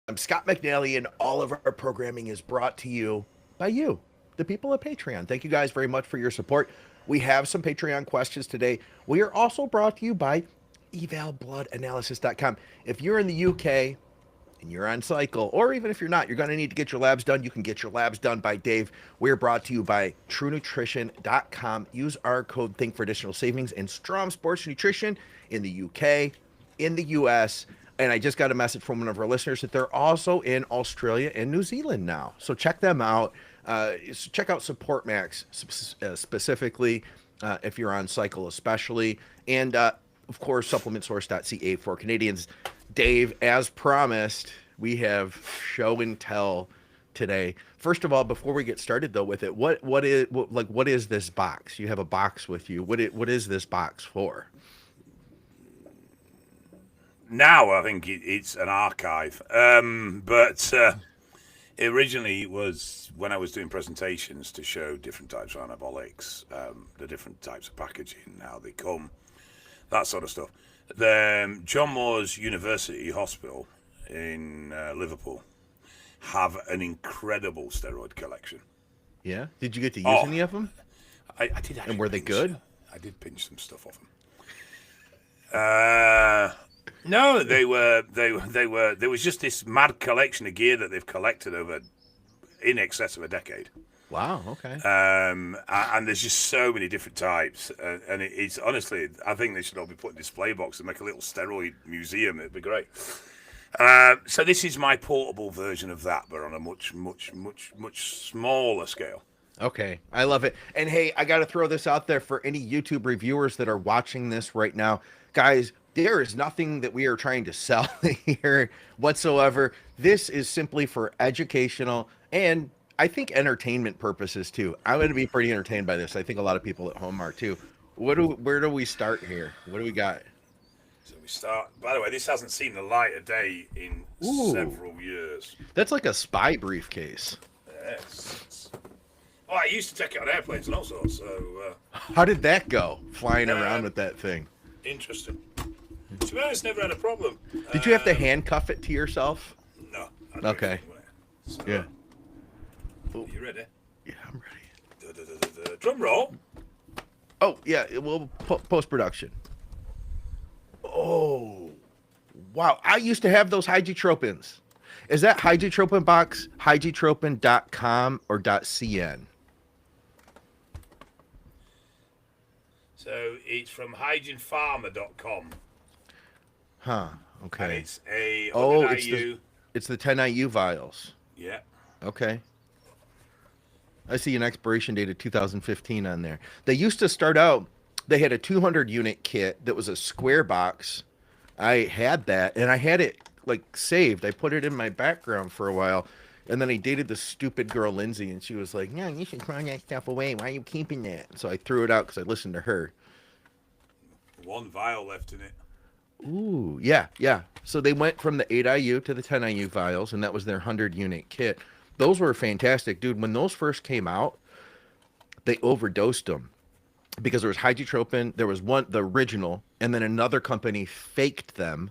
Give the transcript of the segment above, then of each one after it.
I'm Scott McNally, and all of our programming is brought to you by you, the people at Patreon. Thank you guys very much for your support. We have some Patreon questions today. We are also brought to you by evalbloodanalysis.com. If you're in the UK and you're on cycle, or even if you're not, you're going to need to get your labs done. You can get your labs done by Dave. We're brought to you by truenutrition.com. Use our code THINK for additional savings. And Strom Sports Nutrition in the UK, in the US. And I just got a message from one of our listeners that they're also in Australia and New Zealand now. So check them out. Check out Support Max specifically if you're on cycle, especially. And of course, supplementsource.ca for Canadians. Dave, as promised, we have show and tell today. First of all, before we get started though with it, what is this box? You have a box with you. What is this box for? Now I think it's an archive, but originally it was when I was doing presentations to show different types of anabolics, the different types of packaging, how they come, that sort of stuff. The John Moores University Hospital in Liverpool have an incredible steroid collection. Yeah. Did you get to use any of them? I did. And were they good? I did pinch some stuff off them. No, they were. There was just this mad collection of gear that they've collected over in excess of a decade. Wow. Okay. And there's just so many different types, and it's honestly, I think they should all be put in display box and make a little steroid museum. It'd be great. So this is my portable version of that, but on a much smaller scale. Okay, I love it. And hey, I got to throw this out there for any YouTube reviewers that are watching this right now. Guys, there is nothing that we are trying to sell here whatsoever. This is simply for educational and I think entertainment purposes too. I'm going to be pretty entertained by this. I think a lot of people at home are too. Where do we start here? What do we got? So we start. By the way, this hasn't seen the light of day in several years. That's like a spy briefcase. Yes. Oh, I used to take it on airplanes and all sorts. So how did that go? Flying around with that thing. Interesting. To be honest, never had a problem. Did you have to handcuff it to yourself? No. Okay. So, yeah. Are you ready? Yeah, I'm ready. Drum roll. Oh, yeah, we'll post-production. Oh, wow. I used to have those hydrotropins. Is that hydrotropin box, hydrotropin.com or .cn? So it's from hygienefarmer.com. Huh, okay. And it's a 100 it's IU. It's the 10 IU vials. Yeah. Okay. I see an expiration date of 2015 on there. They used to start out, they had a 200 unit kit that was a square box. I had that, and I had it like saved. I put it in my background for a while, and then I dated the stupid girl Lindsay, and she was like, "No, you should throw that stuff away. Why are you keeping that?" So I threw it out because I listened to her. One vial left in it. Ooh, yeah, yeah. So they went from the 8 IU to the 10 IU vials, and that was their 100 unit kit. Those were fantastic, dude. When those first came out, they overdosed them because there was hydrotropin, there was one, the original, and then another company faked them,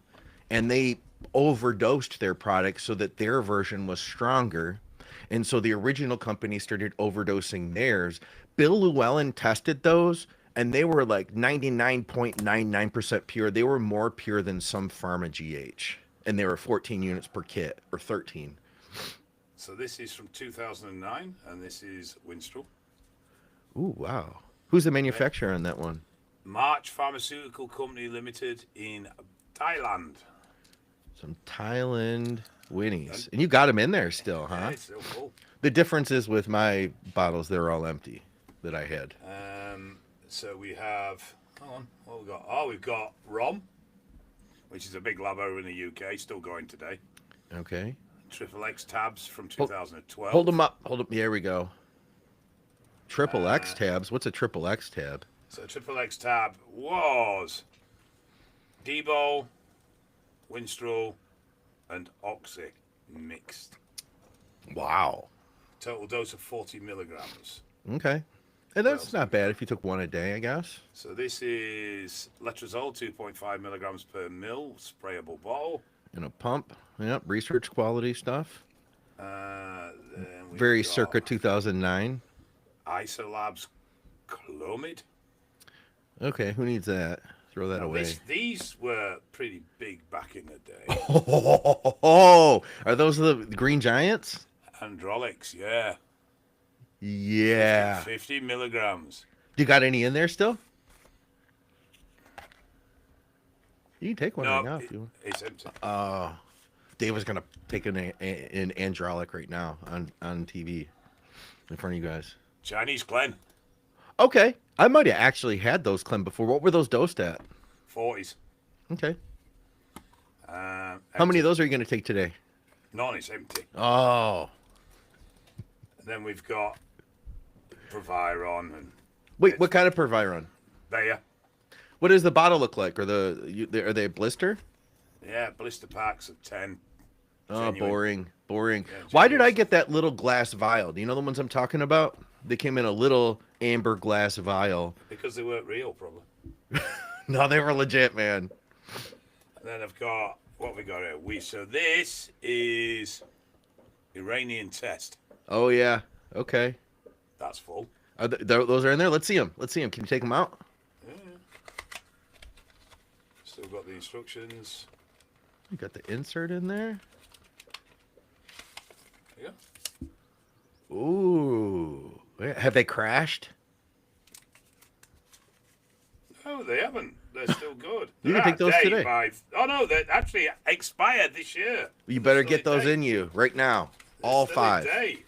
and they overdosed their product so that their version was stronger. And so the original company started overdosing theirs. Bill Llewellyn tested those, and they were like 99.99% pure. They were more pure than some Pharma GH, and they were 14 units per kit, or 13. So this is from 2009, and this is Winstrol. Ooh, wow. Who's the manufacturer on that one? March Pharmaceutical Company Limited in Thailand. Some Thailand Winnies. And you got them in there still, huh? Yeah, it's still full. The difference is with my bottles, they're all empty that I had. So we have, hang on, what have we got? Oh, we've got Rom, which is a big lab over in the UK, still going today. Okay. Triple X tabs from 2012. Hold them up. Hold them. There we go. Triple X tabs. What's a triple X tab? So Triple X tab was Debo, Winstrol, and Oxy mixed. Wow. Total dose of 40 milligrams. Okay. And that's not bad if you took one a day, I guess. So this is letrozole, 2.5 milligrams per mil, sprayable bottle. In a pump. Yep, research quality stuff. Then we've Very got circa 2009. Isolabs Clomid. Okay, who needs that? Throw that Now away. these were pretty big back in the day. Oh, are those the Green Giants? Androlix, yeah. Yeah. 50 milligrams. You got any in there still? You can take one right No, now if you want. it's empty. Dave was gonna take an Androlic right now on TV in front of you guys. Chinese Glen, Okay, I might have actually had those Clem before. What were those dosed at? 40s. Okay, Um, how many empty. of those are you gonna take today? None, it's empty. Oh, And then we've got Proviron and wait, what kind of Perviron? Bayer. What does the bottle look like? Are are they a blister? Yeah, blister packs of 10. Oh, Genuine. boring. Yeah, Why did I genuine. get that little glass vial? Do you know the ones I'm talking about? They came in a little amber glass vial. Because they weren't real, probably. No, they were legit, man. And then I've got, what we got here? So this is Iranian test. Oh yeah. Okay. That's full. Those are in there. Let's see them. Can you take them out? Yeah. Still got the instructions. You got the insert in there. Yeah. Ooh. Have they crashed? No, they haven't. They're still good. You They're can take out those of date today. Oh no, they're actually expired this year. You They're better still get those date. in you right now. They're All still in 5. date.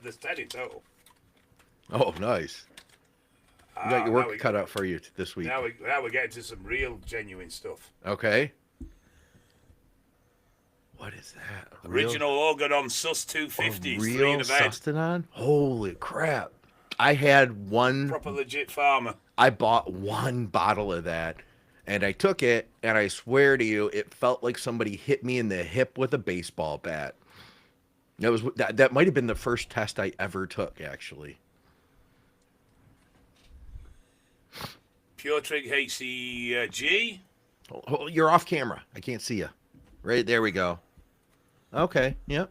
There's 10 in total. Oh, nice. You got your now work we- cut out for you this week. Now we're getting to some real genuine stuff. Okay. What is that? A real- Original Organon Sus 250s, 3 real in a bed. Sustanon? Holy crap. I had one. Proper legit farmer. I bought one bottle of that and I took it and I swear to you, it felt like somebody hit me in the hip with a baseball bat. That might have been the first test I ever took, actually. Pure Trig HCG. Oh, you're off camera. I can't see you. Right there we go. Okay. Yep.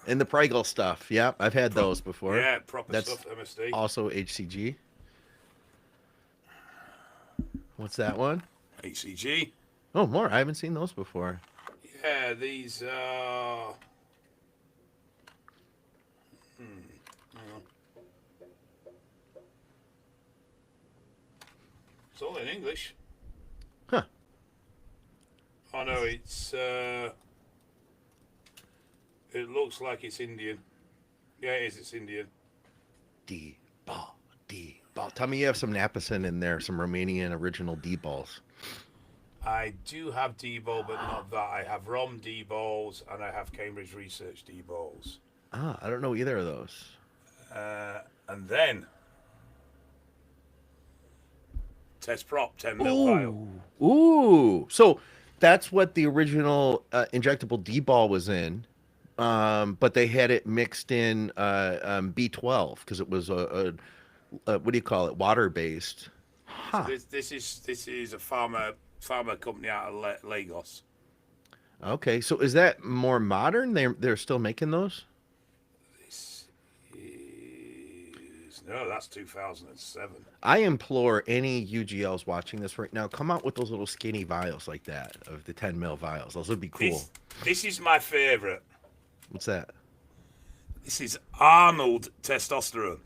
And the Prygle stuff. Yep. I've had those before. Yeah, proper That's stuff, MSD. also HCG. What's that one? HCG. Oh, more. I haven't seen those before. Yeah, these are. It's all in English. Huh. Oh no, it's. It looks like it's Indian. Yeah, it is. It's Indian. D-ball. Tell me you have some Napison in there, some Romanian original D-balls. I do have D-ball, but not that. I have ROM D-balls and I have Cambridge Research D-balls. Ah, I don't know either of those. And then test prop 10 mil vial. Ooh. So that's what the original injectable D-ball was in. But they had it mixed in B12 because it was a what do you call it? Water-based. Huh. This is a pharma company out of Lagos. Okay. So is that more modern? They're still making those? This is no, that's 2007. I implore any UGLs watching this right now, come out with those little skinny vials like that of the 10 mil vials. Those would be cool. This is my favorite. What's that? This is Arnold testosterone.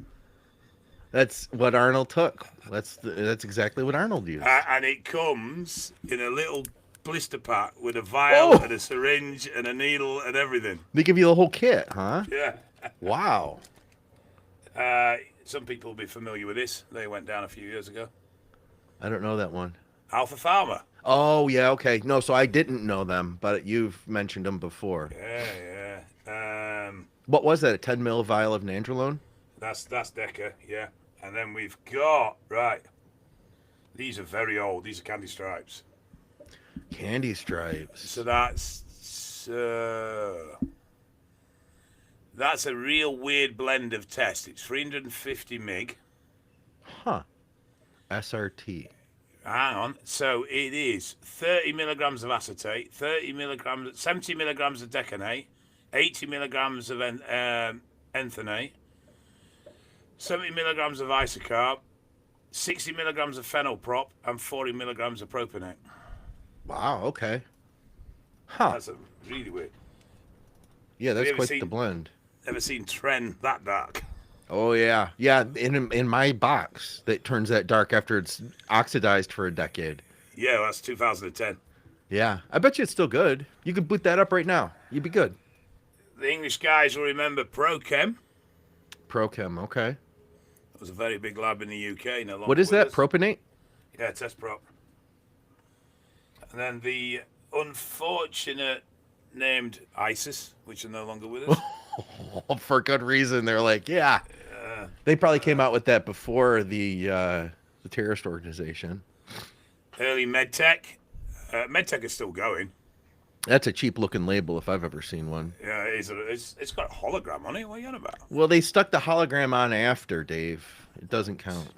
That's what Arnold took. That's exactly what Arnold used. And it comes in a little blister pack with a vial and a syringe and a needle and everything. They give you the whole kit, huh? Yeah. Wow. Some people will be familiar with this. They went down a few years ago. I don't know that one. Alpha Pharma. Oh, yeah, okay. No, so I didn't know them, but you've mentioned them before. Yeah. What was that, a 10 mil vial of Nandrolone? That's Deca, yeah. And then we've got, right, these are very old. These are Candy Stripes. Candy Stripes. So that's a real weird blend of test. It's 350 mig. Huh. SRT. Hang on. So it is 30 milligrams of acetate, 30 milligrams, 70 milligrams of decanate, 80 milligrams of enthanate, 70 milligrams of isocarb, 60 milligrams of phenylprop, and 40 milligrams of propionate. Wow. Okay. Huh. That's a really weird. Yeah, that's ever quite seen- the blend. Ever seen Tren that dark? Oh yeah, yeah. In my box that turns that dark after it's oxidized for a decade. Yeah, well, that's 2010. Yeah, I bet you it's still good. You could boot that up right now. You'd be good. The English guys will remember Prochem. Prochem. Okay. It was a very big lab in the UK. No longer What is with that? us. Propionate? Yeah, test prop. And then the unfortunate named ISIS, which are no longer with us. For good reason. They're like, yeah. They probably came out with that before the terrorist organization. Early MedTech. MedTech is still going. That's a cheap looking label if I've ever seen one. Yeah, it's got a hologram on it. What are you on about? Well, they stuck the hologram on after, Dave. It doesn't count.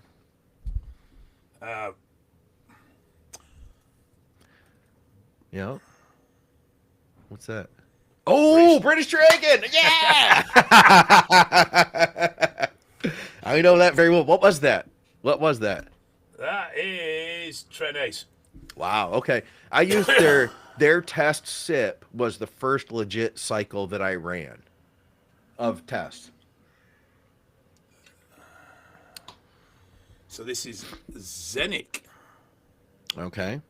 Yeah. What's that? Oh, British Dragon! Yeah! I know that very well. What was that? What was that? That is Trenace. Wow. Okay. I used their test sip was the first legit cycle that I ran of tests. So this is Zenic. Okay.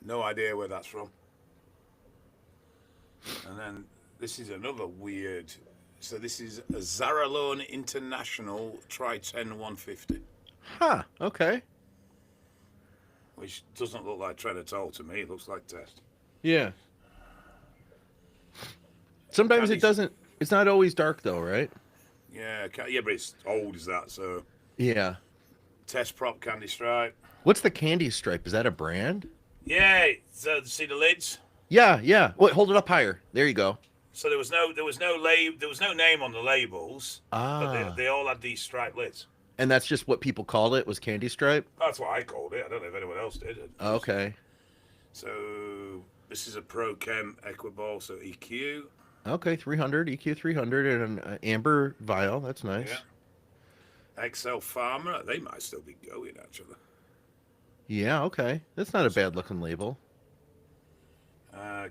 No idea where that's from. And then this is another weird. So this is a Zaralone International Tri-10 150, Huh. Okay. which doesn't look like Tren at all to me. It looks like test. Yeah. Sometimes it Candies. doesn't. It's not always dark though, right? Yeah, yeah, but it's old as that. So Yeah. test prop candy stripe. What's the candy stripe? Is that a brand? Yeah, so see the lids. Yeah. Yeah. Wait, hold it up higher. There you go. So there was no name on the labels, but Ah. they all had these striped lids. And that's just what people called it was candy stripe. That's what I called it. I don't know if anyone else did. Okay. So this is a Prochem Equiball, so EQ. Okay. 300 EQ 300 and an amber vial. That's nice. Yeah. XL Pharma. They might still be going actually. Yeah. Okay. That's not a bad looking label.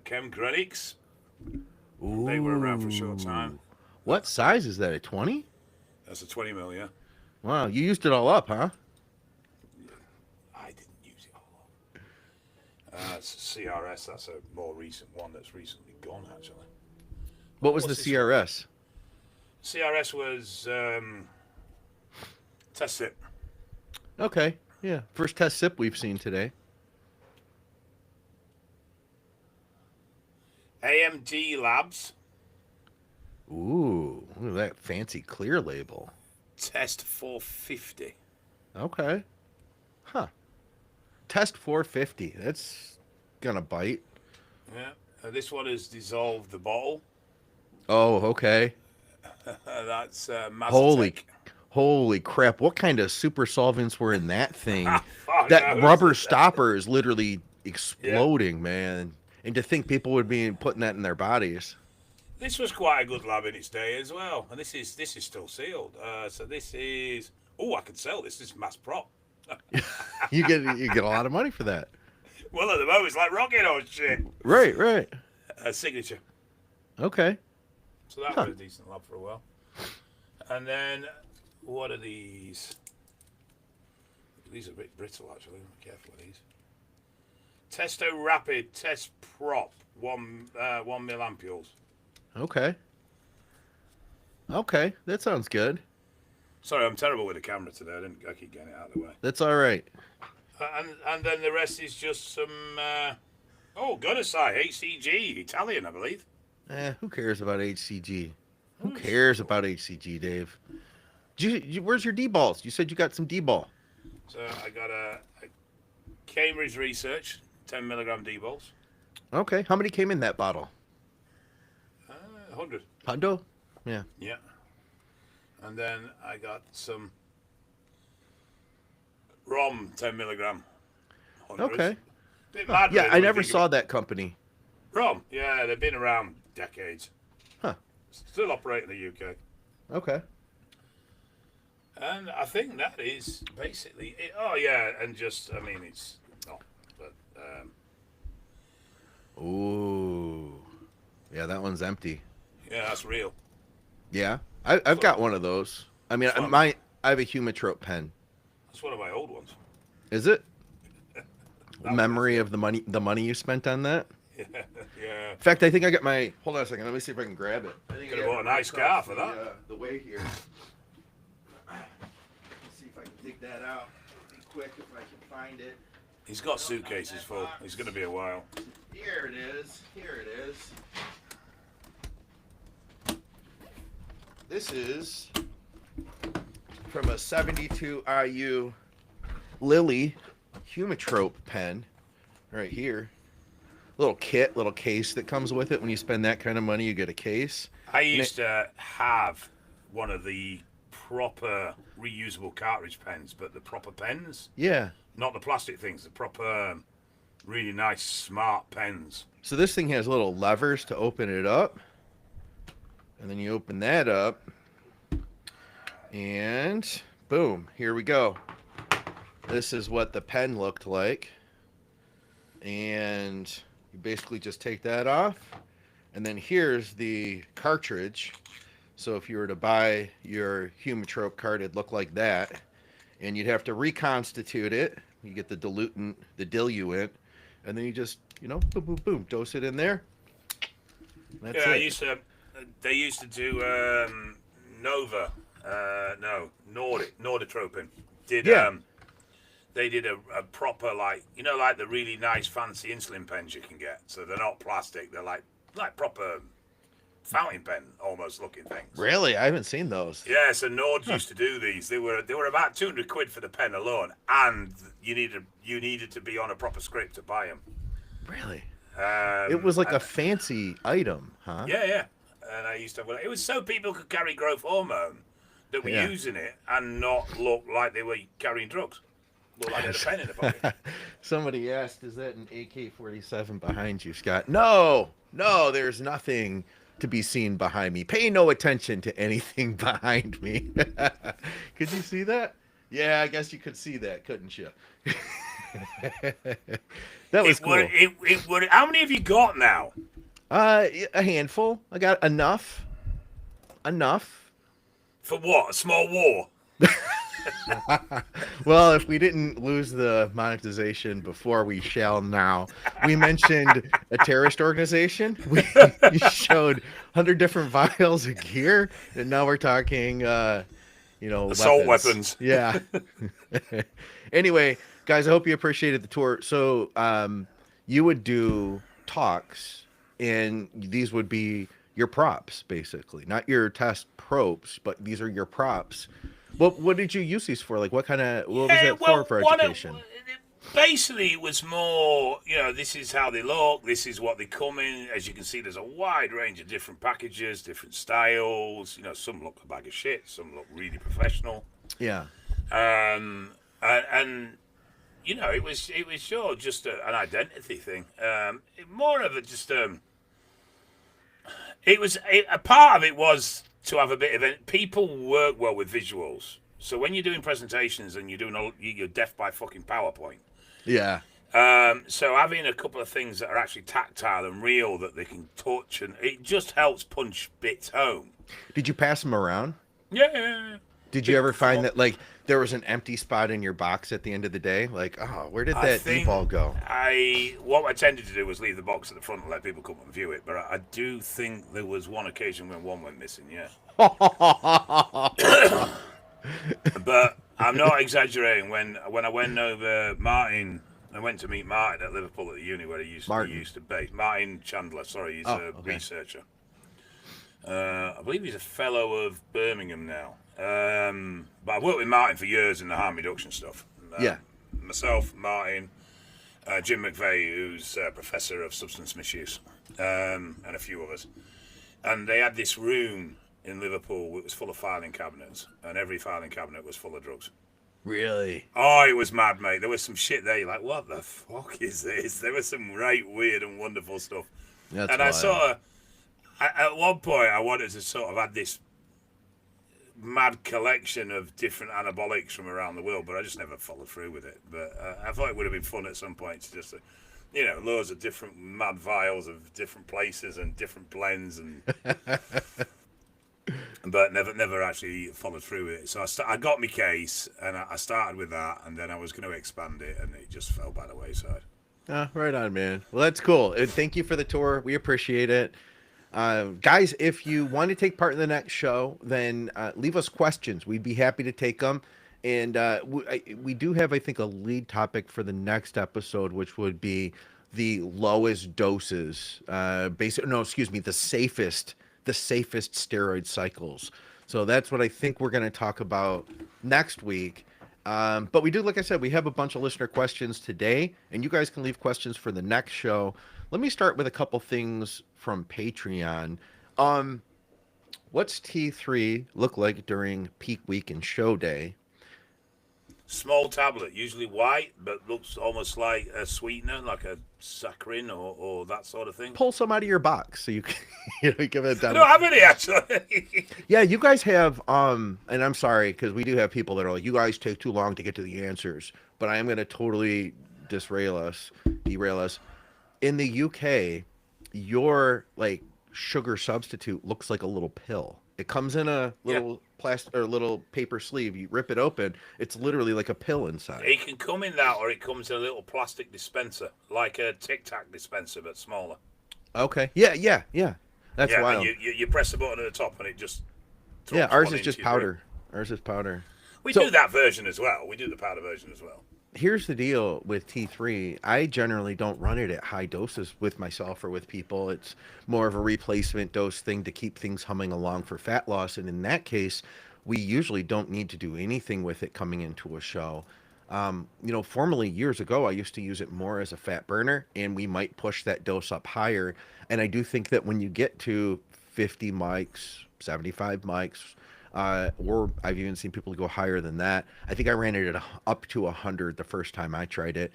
Chemgrenics. Ooh. They were around for a short time. What size is that? A 20? That's a 20 mil, yeah. Wow. You used it all up, huh? I didn't use it all up. It's CRS. That's a more recent one that's recently gone actually. What was the What's this CRS? CRS was test sip. Okay. Yeah. First test sip we've seen today. AMD Labs. Ooh. Look at that fancy clear label. Test 450. Okay. Huh. Test 450. That's gonna bite. Yeah. This one has dissolved the bottle. Oh, okay. That's Holy, Mazatec. holy crap! What kind of super solvents were in that thing? Fuck That knows. rubber stopper is literally exploding, man. And to think people would be putting that in their bodies. This was quite a good lab in its day as well, and this is still sealed. So this is I can sell this. This is mass prop. You get a lot of money for that. Well, at the moment it's like rocket or shit. Right, right. Signature. Okay. So that was a decent lab for a while. And then what are these? These are a bit brittle actually. Be careful with these. Testo Rapid Test Prop 1 mil ampules. Okay. Okay, that sounds good. Sorry, I'm terrible with the camera today. I keep getting it out of the way. That's all right. And then the rest is just some. Gunnersai HCG Italian, I believe. Who cares about HCG? Who cares about HCG, Dave? Where's your D balls? You said you got some D ball. So I got a Cambridge Research 10 milligram D balls. Okay, how many came in that bottle? 100. Pondo? Yeah. Yeah. And then I got some Rom 10 milligram. Okay. Bit Huh. mad, Yeah, really, I when you never think saw that company. Rom, yeah, they've been around decades. Huh. Still operate in the UK. Okay. And I think that is basically it. Oh, yeah, and just, I mean, it's not, but, Ooh. Yeah, that one's empty. yeah, that's real. Yeah. I've got one of those. I mean, That's one, I have a Humatrope pen. that's one of my old ones. Is it? That one is, Memory yeah. of the money you spent on that? Yeah. In fact, I think I got my. Hold on a second. Let me see if I can grab it. I think Could I have got bought it a nice car for across that. The way here. Let's see if I can dig that out. Be quick if I can find it. He's got suitcases full. He's going to be a while. Here it is. Here it is. This is from a 72 IU Lily Humatrope pen right here. Little kit, little case that comes with it. When you spend that kind of money, you get a case. I used to have one of the proper reusable cartridge pens, but the proper pens, Yeah. not the plastic things, the proper, really nice, smart pens. So this thing has little levers to open it up. And then you open that up. And boom, here we go. This is what the pen looked like. And you basically just take that off. And then here's the cartridge. So if you were to buy your Humatrope card, it'd look like that. And you'd have to reconstitute it. You get the diluent, the diluent, and then you just, boom, boom, boom, dose it in there. That's Yeah, it. they used to do Nova, Norditropin. Yeah. They did a proper, like the really nice fancy insulin pens you can get. So they're not plastic, they're like proper fountain pen almost looking things. Really? I haven't seen those. Yeah, so Nord used to do these. They were about 200 quid for the pen alone, and you needed to be on a proper script to buy them. Really? It was like a and- fancy item, huh? Yeah. And I used to have it was so people could carry growth hormone that were Yeah. using it and not look like they were carrying drugs. Look like they had a pen in the pocket. Somebody asked, is that an AK-47 behind you, Scott? No, there's nothing to be seen behind me. Pay no attention to anything behind me. Could you see that? Yeah, I guess you could see that, couldn't you? That was cool. It would. How many have you got now? A handful. I got enough. For what? A small war? Well, if we didn't lose the monetization before, we shall now. We mentioned a terrorist organization. We showed 100 different vials of gear, and now we're talking, Assault weapons. Yeah. Anyway, guys, I hope you appreciated the tour. So, you would do talks, and these would be your props, basically, not your test probes, but these are your props. What did you use these for? Like, what was that for education? Basically, it was more, this is how they look, this is what they come in. As you can see, there's a wide range of different packages, different styles. Some look a bag of shit, some look really professional. Yeah. And it was sure just an identity thing. More of a part of it was to have a bit of it. People work well with visuals. So when you're doing presentations and you're deaf by fucking PowerPoint. Yeah. So having a couple of things that are actually tactile and real that they can touch, and it just helps punch bits home. Did you pass them around? Yeah. Did you ever find that, like, there was an empty spot in your box at the end of the day? Like, oh, where did that D-ball go? What I tended to do was leave the box at the front and let people come and view it. But I do think there was one occasion when one went missing, yeah. But I'm not exaggerating. When I went over Martin, I went to meet Martin at Liverpool at the uni where he used to base. Martin Chandler, sorry, he's a researcher. I believe he's a fellow of Birmingham now. But I've worked with Martin for years in the harm reduction stuff. Yeah. Myself, Martin, Jim McVeigh, who's a professor of substance misuse, and a few others. And they had this room in Liverpool that was full of filing cabinets, and every filing cabinet was full of drugs. Really? Oh, it was mad, mate. There was some shit there. You're like, what the fuck is this? There was some right weird and wonderful stuff. That's And I wild. sort of, at one point, I wanted to sort of add this mad collection of different anabolics from around the world, but I just never followed through with it. But I thought it would have been fun at some point to just, loads of different mad vials of different places and different blends, and but never actually followed through with it. So I got my case and I started with that, and then I was going to expand it, and it just fell by the wayside. Right on, man. Well, that's cool. Thank you for the tour. We appreciate it. Guys, if you want to take part in the next show, then leave us questions. We'd be happy to take them. And we do have, I think, a lead topic for the next episode, which would be the lowest doses, the safest steroid cycles. So that's what I think we're going to talk about next week. But we do, like I said, we have a bunch of listener questions today, and you guys can leave questions for the next show. Let me start with a couple things from Patreon. What's T3 look like during peak week and show day? Small tablet, usually white, but looks almost like a sweetener, like a saccharin or that sort of thing. Pull some out of your box so you can give it a I demo. don't have any, actually. Yeah, you guys have, and I'm sorry, because we do have people that are like, you guys take too long to get to the answers, but I am going to totally derail us. In the UK, your like sugar substitute looks like a little pill. It comes in a little plastic or little paper sleeve. You rip it open. It's literally like a pill inside. It can come in that, or it comes in a little plastic dispenser, like a Tic Tac dispenser, but smaller. Okay. Yeah. That's wild. And you press the button at the top, and it just ours is just powder. Ours is powder. We do that version as well. We do the powder version as well. Here's the deal with T3. I generally don't run it at high doses with myself or with people. It's more of a replacement dose thing to keep things humming along for fat loss. And in that case, we usually don't need to do anything with it coming into a show. Formerly years ago, I used to use it more as a fat burner, and we might push that dose up higher. And I do think that when you get to 50 mics, 75 mics, or I've even seen people go higher than that. I think I ran it at up to 100 the first time I tried it,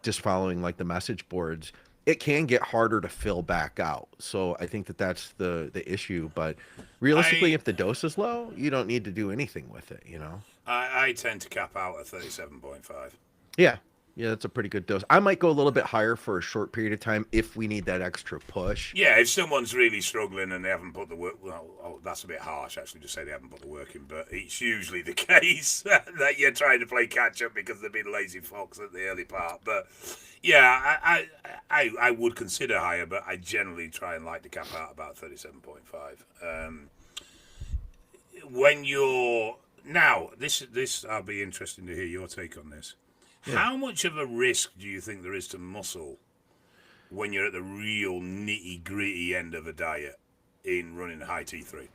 just following like the message boards. It can get harder to fill back out. So I think that that's the issue. But realistically, if the dose is low, you don't need to do anything with it, I tend to cap out at 37.5. Yeah, that's a pretty good dose. I might go a little bit higher for a short period of time if we need that extra push. Yeah, if someone's really struggling and they haven't put the work, that's a bit harsh actually to say they haven't put the work in, but it's usually the case that you're trying to play catch up because they've been lazy fox at the early part. But yeah, I would consider higher, but I generally try and like to cap out about 37.5. When you're now, this I'll be interested to hear your take on this. Yeah. How much of a risk do you think there is to muscle when you're at the real nitty gritty end of a diet in running high T3?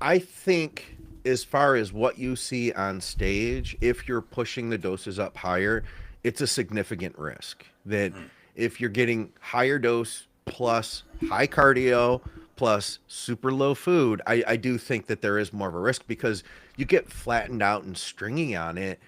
I think as far as what you see on stage, if you're pushing the doses up higher, it's a significant risk that if you're getting higher dose plus high cardio plus super low food, I do think that there is more of a risk because you get flattened out and stringy on it.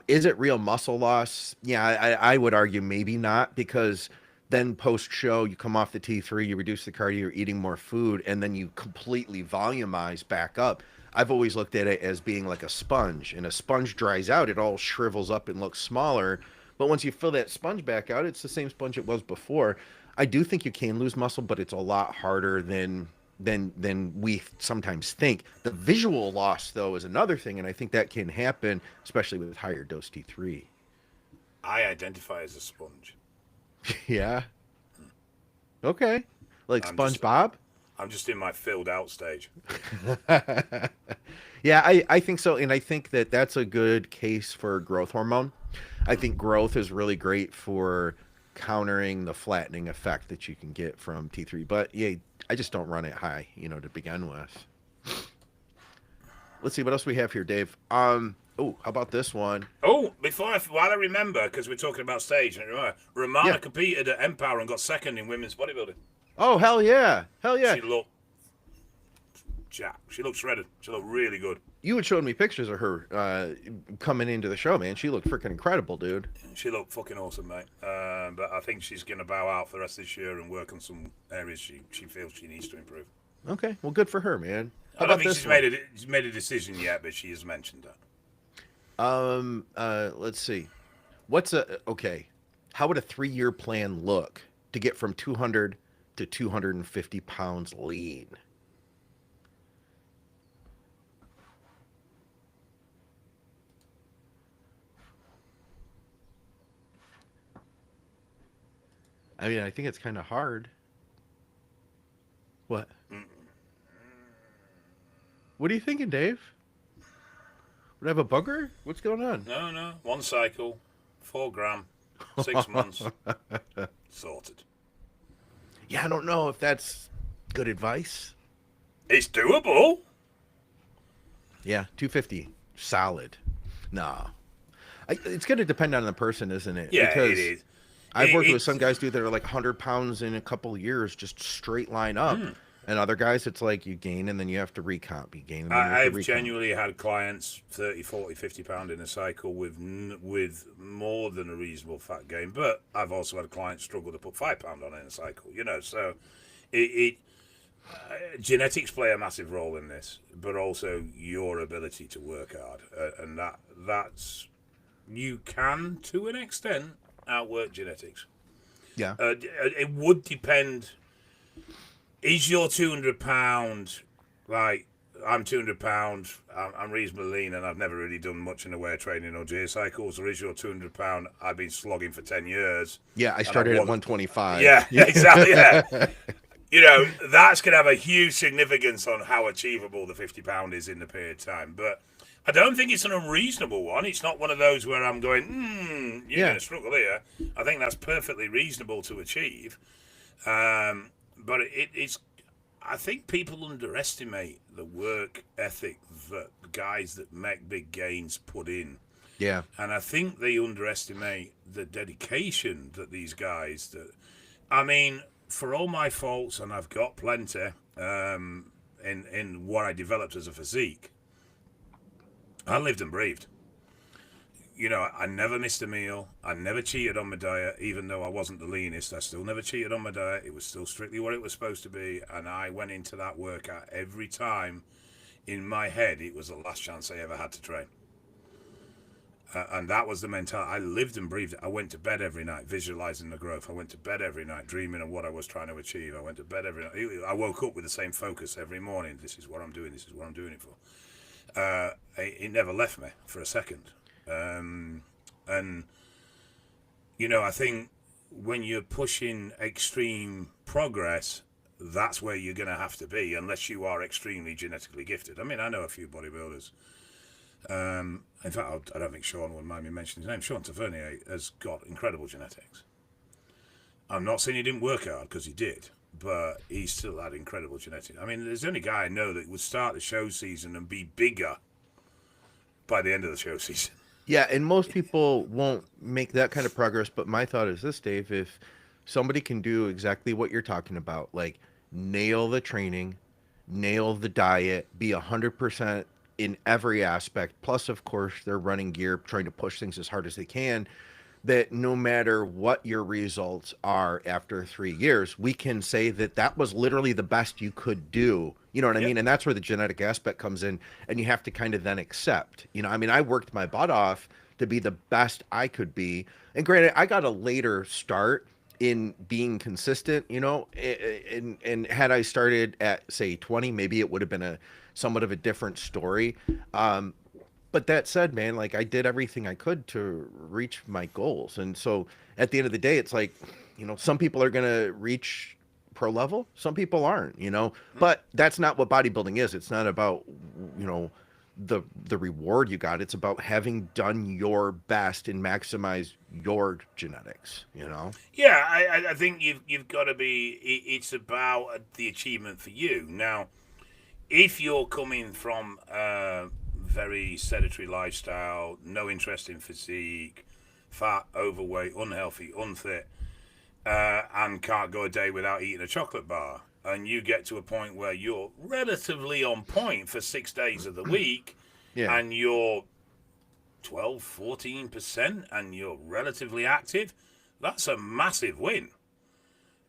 Is it real muscle loss? Yeah, I would argue maybe not, because then post-show, you come off the T3, you reduce the cardio, you're eating more food, and then you completely volumize back up. I've always looked at it as being like a sponge, and a sponge dries out, it all shrivels up and looks smaller. But once you fill that sponge back out, it's the same sponge it was before. I do think you can lose muscle, but it's a lot harder than we sometimes think. The visual loss, though, is another thing, and I think that can happen, especially with higher dose T3. I identify as a sponge. Yeah. Okay. Like SpongeBob? I'm just in my filled out stage. Yeah, I think so, and I think that that's a good case for growth hormone. I think growth is really great for countering the flattening effect that you can get from T3. But yeah, I just don't run it high, to begin with. Let's see what else we have here, Dave. How about this one? Oh, while I remember, because we're talking about stage, Romana competed at Empower and got second in women's bodybuilding. Oh, hell yeah. She looked jacked. She looked shredded. She looked really good. You had shown me pictures of her coming into the show, man. She looked freaking incredible, dude. She looked fucking awesome, mate. But I think she's going to bow out for the rest of this year and work on some areas she feels she needs to improve. Okay, well, good for her, man. How I don't about think this she's one? made a decision yet, but she has mentioned that. Let's see. What's a okay? How would a 3-year plan look to get from 200 to 250 pounds lean? I mean, I think it's kind of hard. What? What are you thinking, Dave? Would I have a bugger? What's going on? No, no. One cycle, 4 gram, 6 months, sorted. Yeah, I don't know if that's good advice. It's doable. Yeah, 250, solid. No, it's going to depend on the person, isn't it? Yeah, Because it is. I've worked with It's some guys, dude, that are like 100 pounds in a couple of years, just straight line up. And other guys, it's like you gain and then you have to recomp. You gain and then you have I've to recomp. genuinely had clients 30, 40, 50 pound in a cycle with more than a reasonable fat gain, but I've also had clients struggle to put 5 pound on in a cycle. So it genetics play a massive role in this, but also your ability to work hard, and that's you can to an extent outwork genetics. Yeah. It would depend. Is your 200 pound like I'm 200 pound? I'm reasonably lean, and I've never really done much in the way of training or gear cycles. Or is your 200 pound? I've been slogging for 10 years. Yeah, I started at 125. Yeah, exactly. Yeah, that's going to have a huge significance on how achievable the 50 pound is in the period of time. But I don't think it's an unreasonable one. It's not one of those where I'm going, you're going to struggle here. I think that's perfectly reasonable to achieve. But it's. I think people underestimate the work ethic that guys that make big gains put in. Yeah. And I think they underestimate the dedication that these guys that. I mean, for all my faults, and I've got plenty in what I developed as a physique, I lived and breathed. I never missed a meal. I never cheated on my diet, even though I wasn't the leanest. I still never cheated on my diet. It was still strictly what it was supposed to be. And I went into that workout every time in my head. It was the last chance I ever had to train. And that was the mentality. I lived and breathed it. I went to bed every night visualizing the growth. I went to bed every night dreaming of what I was trying to achieve. I went to bed every night. I woke up with the same focus every morning. This is what I'm doing. This is what I'm doing it for. It never left me for a second. And I think when you're pushing extreme progress, that's where you're going to have to be, unless you are extremely genetically gifted. I mean, I know a few bodybuilders. In fact, I don't think Sean would mind me mentioning his name. Sean Tavernier has got incredible genetics. I'm not saying he didn't work hard, because he did, but he still had incredible genetics. I mean, there's the only guy I know that would start the show season and be bigger by the end of the show season. Yeah, and most people won't make that kind of progress. But my thought is this, Dave: if somebody can do exactly what you're talking about, like nail the training, nail the diet, be 100% in every aspect, plus of course they're running gear, trying to push things as hard as they can, that no matter what your results are after 3 years, we can say that that was literally the best you could do. You know what I mean? And that's where the genetic aspect comes in, and you have to kind of then accept. I mean, I worked my butt off to be the best I could be. And granted, I got a later start in being consistent, and had I started at say 20, maybe it would have been a somewhat of a different story. But that said, man, like I did everything I could to reach my goals. And so at the end of the day, it's like, some people are going to reach pro level. Some people aren't, but that's not what bodybuilding is. It's not about, the reward you got. It's about having done your best and maximize your genetics, Yeah, I think you've got to be, it's about the achievement for you. Now, if you're coming from very sedentary lifestyle, no interest in physique, fat, overweight, unhealthy, unfit, and can't go a day without eating a chocolate bar, and you get to a point where you're relatively on point for 6 days of the week, Yeah. and you're 12, 14%, and you're relatively active, that's a massive win.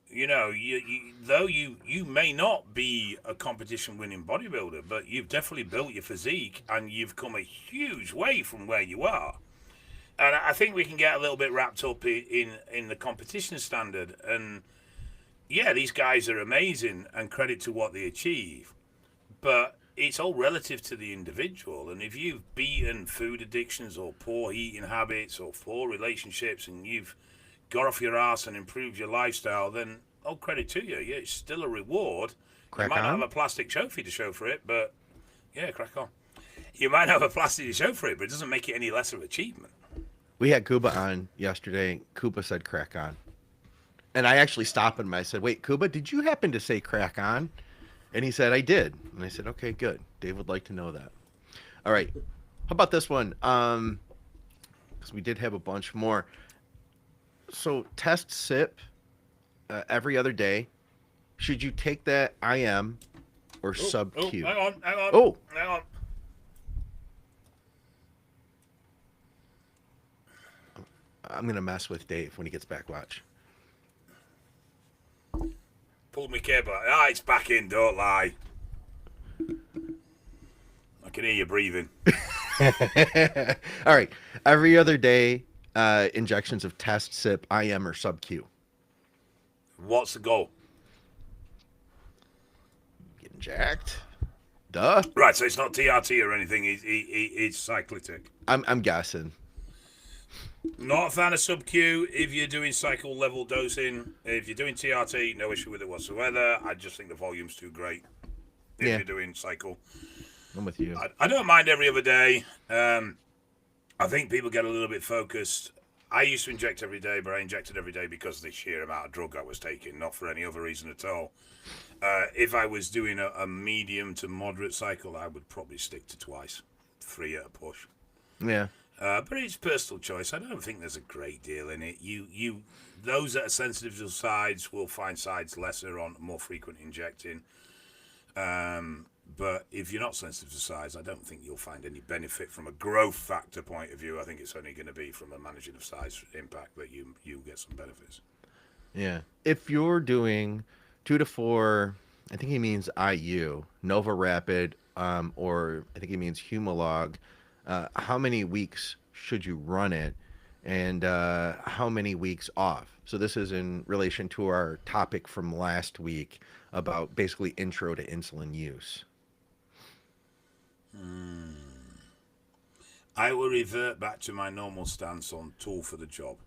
You know, though you may not be a competition winning bodybuilder, but you've definitely built your physique and you've come a huge way from where you are. And I think we can get a little bit wrapped up in the competition standard. And yeah, these guys are amazing and credit to what they achieve, but it's all relative to the individual. And if you've beaten food addictions or poor eating habits or poor relationships and you've got off your ass and improved your lifestyle, then all credit to you. Yeah, it's still a reward. You Crack might not on. have a plastic trophy to show for it, but yeah, crack on. You might not have a plastic to show for it, but it doesn't make it any less of an achievement. We had Kuba on yesterday. Kuba said crack on. And I actually stopped him. I said, wait, Kuba, did you happen to say crack on? And he said, I did. And I said, okay, good. Dave would like to know that. All right. How about this one? Because we did have a bunch more. So test sip every other day. Should you take that IM or sub Q? Hang on. Oh. Hang on. I'm going to mess with Dave when he gets back. Watch. Pulled my cable. Ah, it's back in, don't lie. I can hear you breathing. All right. Every other day, injections of test sip, IM, or sub Q. What's the goal? Getting jacked. Duh. Right, so it's not TRT or anything. It's cyclitic. I'm guessing. Not a fan of sub Q if you're doing cycle level dosing. If you're doing TRT, no issue with it whatsoever. I just think the volume's too great if Yeah. you're doing cycle. I'm with you. I don't mind every other day. I think people get a little bit focused. I used to inject every day, but I injected every day because of the sheer amount of drug I was taking, not for any other reason at all. If I was doing a medium to moderate cycle, I would probably stick to twice, 3 at a push. Yeah. But it's personal choice. I don't think there's a great deal in it. Those that are sensitive to sides will find sides lesser on more frequent injecting. But if you're not sensitive to size, I don't think you'll find any benefit from a growth factor point of view. I think it's only going to be from a managing of size impact that you get some benefits. Yeah. If you're doing 2 to 4, I think he means IU, Nova Rapid, or I think he means Humalog. How many weeks should you run it, and how many weeks off? So this is in relation to our topic from last week about basically intro to insulin use. I will revert back to my normal stance on tool for the job.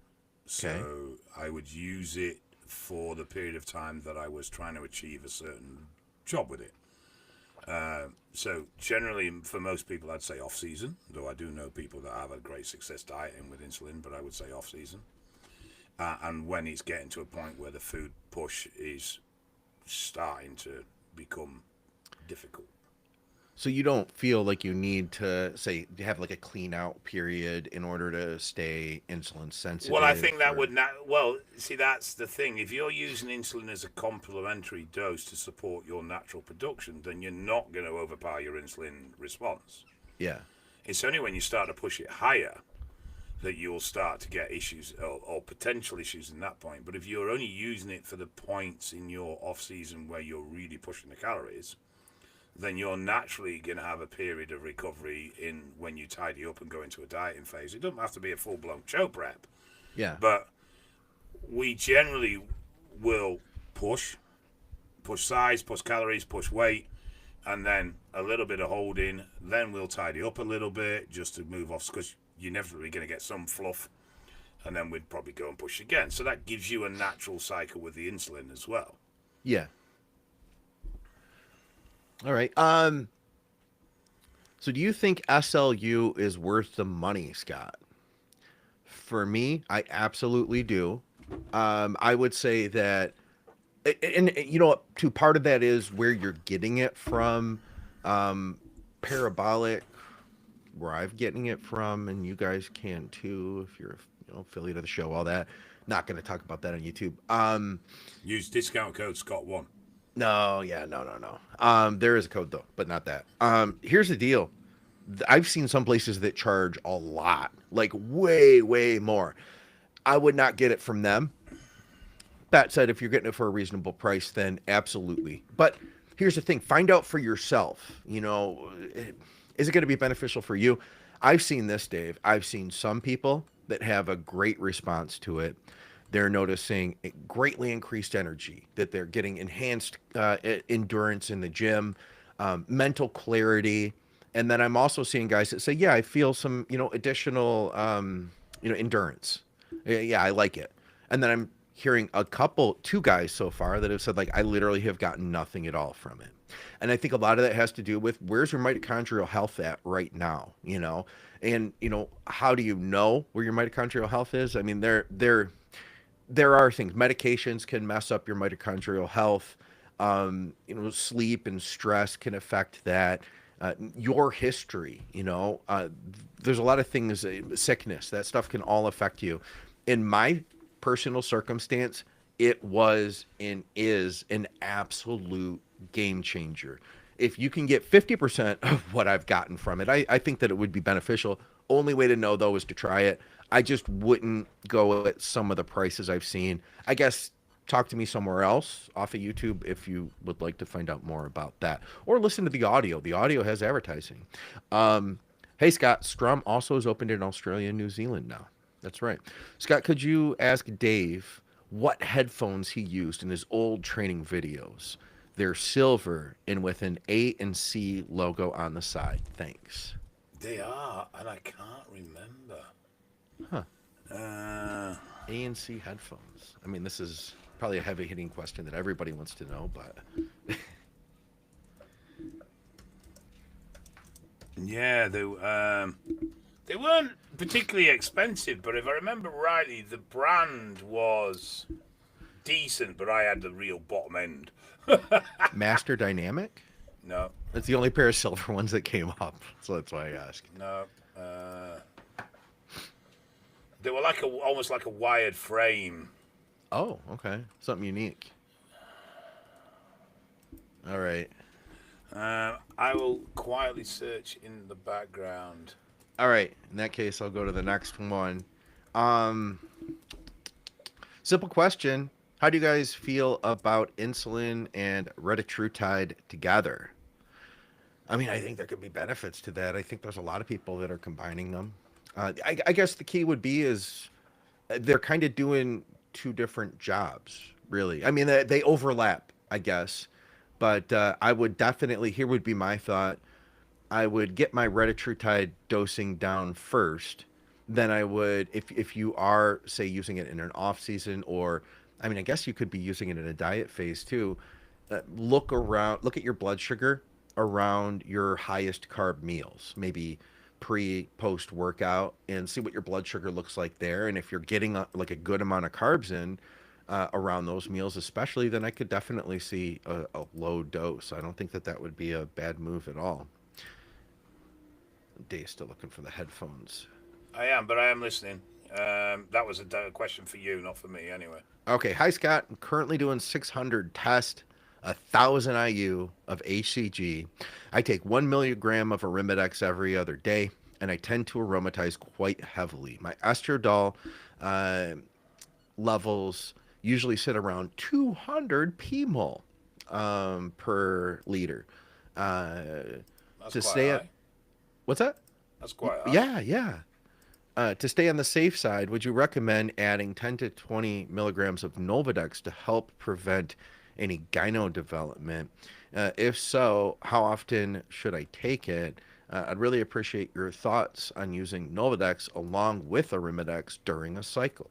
So Okay. I would use it for the period of time that I was trying to achieve a certain job with it. So generally, for most people, I'd say off season. Though I do know people that have had great success dieting with insulin, but I would say off season. And when it's getting to a point where the food push is starting to become difficult. So you don't feel like you need to say have like a clean out period in order to stay insulin sensitive? Well, I think that or- would not. Well, see, that's the thing. If you're using insulin as a complementary dose to support your natural production, then you're not going to overpower your insulin response. Yeah. It's only when you start to push it higher that you'll start to get issues or potential issues in that point. But if you're only using it for the points in your off season where you're really pushing the calories, then you're naturally going to have a period of recovery in when you tidy up and go into a dieting phase. It doesn't have to be a full-blown show prep, Yeah. but we generally will push size, push calories, push weight, and then a little bit of holding. Then we'll tidy up a little bit just to move off, because you're inevitably going to get some fluff, and then we'd probably go and push again. So that gives you a natural cycle with the insulin as well. Yeah. All right. So do you think SLU is worth the money, Scott? For me, I absolutely do. I would say that, and you know, to part of that is where you're getting it from. Parabolic, where I'm getting it from, and you guys can too if you're, affiliate of the show. All that. Not going to talk about that on YouTube. Use discount code Scott1. No, yeah, no. There is a code though, but not that. Here's the deal. I've seen some places that charge a lot, like way, way more. I would not get it from them. That said, if you're getting it for a reasonable price, then absolutely. But here's the thing: find out for yourself. Is it going to be beneficial for you? I've seen this, Dave. I've seen some people that have a great response to it. They're noticing greatly increased energy, that they're getting enhanced endurance in the gym, mental clarity. And then I'm also seeing guys that say, yeah, I feel some, additional, endurance. Yeah, I like it. And then I'm hearing two guys so far that have said, like, I literally have gotten nothing at all from it. And I think a lot of that has to do with where's your mitochondrial health at right now, and how do you know where your mitochondrial health is? I mean, there are things. Medications can mess up your mitochondrial health. Sleep and stress can affect that. Your history, there's a lot of things, sickness, that stuff can all affect you. In my personal circumstance, it was and is an absolute game changer. If you can get 50% of what I've gotten from it, I think that it would be beneficial. Only way to know, though, is to try it. I just wouldn't go at some of the prices I've seen. I guess talk to me somewhere else off of YouTube if you would like to find out more about that. Or listen to the audio. The audio has advertising. Hey, Scott, Strum also is opened in Australia and New Zealand now. That's right. Scott, could you ask Dave what headphones he used in his old training videos? They're silver and with an A and C logo on the side. Thanks. They are, and I can't remember. Huh. ANC headphones. I mean, this is probably a heavy-hitting question that everybody wants to know, but... Yeah, they weren't particularly expensive, but if I remember rightly, the brand was decent, but I had the real bottom end. Master Dynamic? No. That's the only pair of silver ones that came up, so that's why I asked. No. They were almost like a wired frame. Oh, okay. Something unique. All right. I will quietly search in the background. All right. In that case, I'll go to the next one. Simple question. How do you guys feel about insulin and retatrutide together? I mean, I think there could be benefits to that. I think there's a lot of people that are combining them. I guess the key would be is they're kind of doing two different jobs, really. I mean, they overlap, I guess. But I would definitely, here would be my thought, I would get my retatrutide dosing down first. Then I would, if you are, say, using it in an off season, or, I mean, I guess you could be using it in a diet phase too. Look at your blood sugar around your highest carb meals, maybe post workout, and see what your blood sugar looks like there. And if you're getting like a good amount of carbs in around those meals, especially, then I could definitely see a low dose. I don't think that would be a bad move at all. Dave's still looking for the headphones. I am, but I am listening. That was a question for you, not for me, anyway. Okay. Hi, Scott. I'm currently doing 600 test, 1,000 IU of HCG. I take 1 milligram of Arimidex every other day, and I tend to aromatize quite heavily. My estradiol levels usually sit around 200 pmol per liter. That's To quite stay high. at what's that? That's quite high. Yeah. To stay on the safe side, would you recommend adding 10 to 20 milligrams of Novadex to help prevent any gyno development? If so, how often should I take it? I'd really appreciate your thoughts on using Novadex along with Arimidex during a cycle.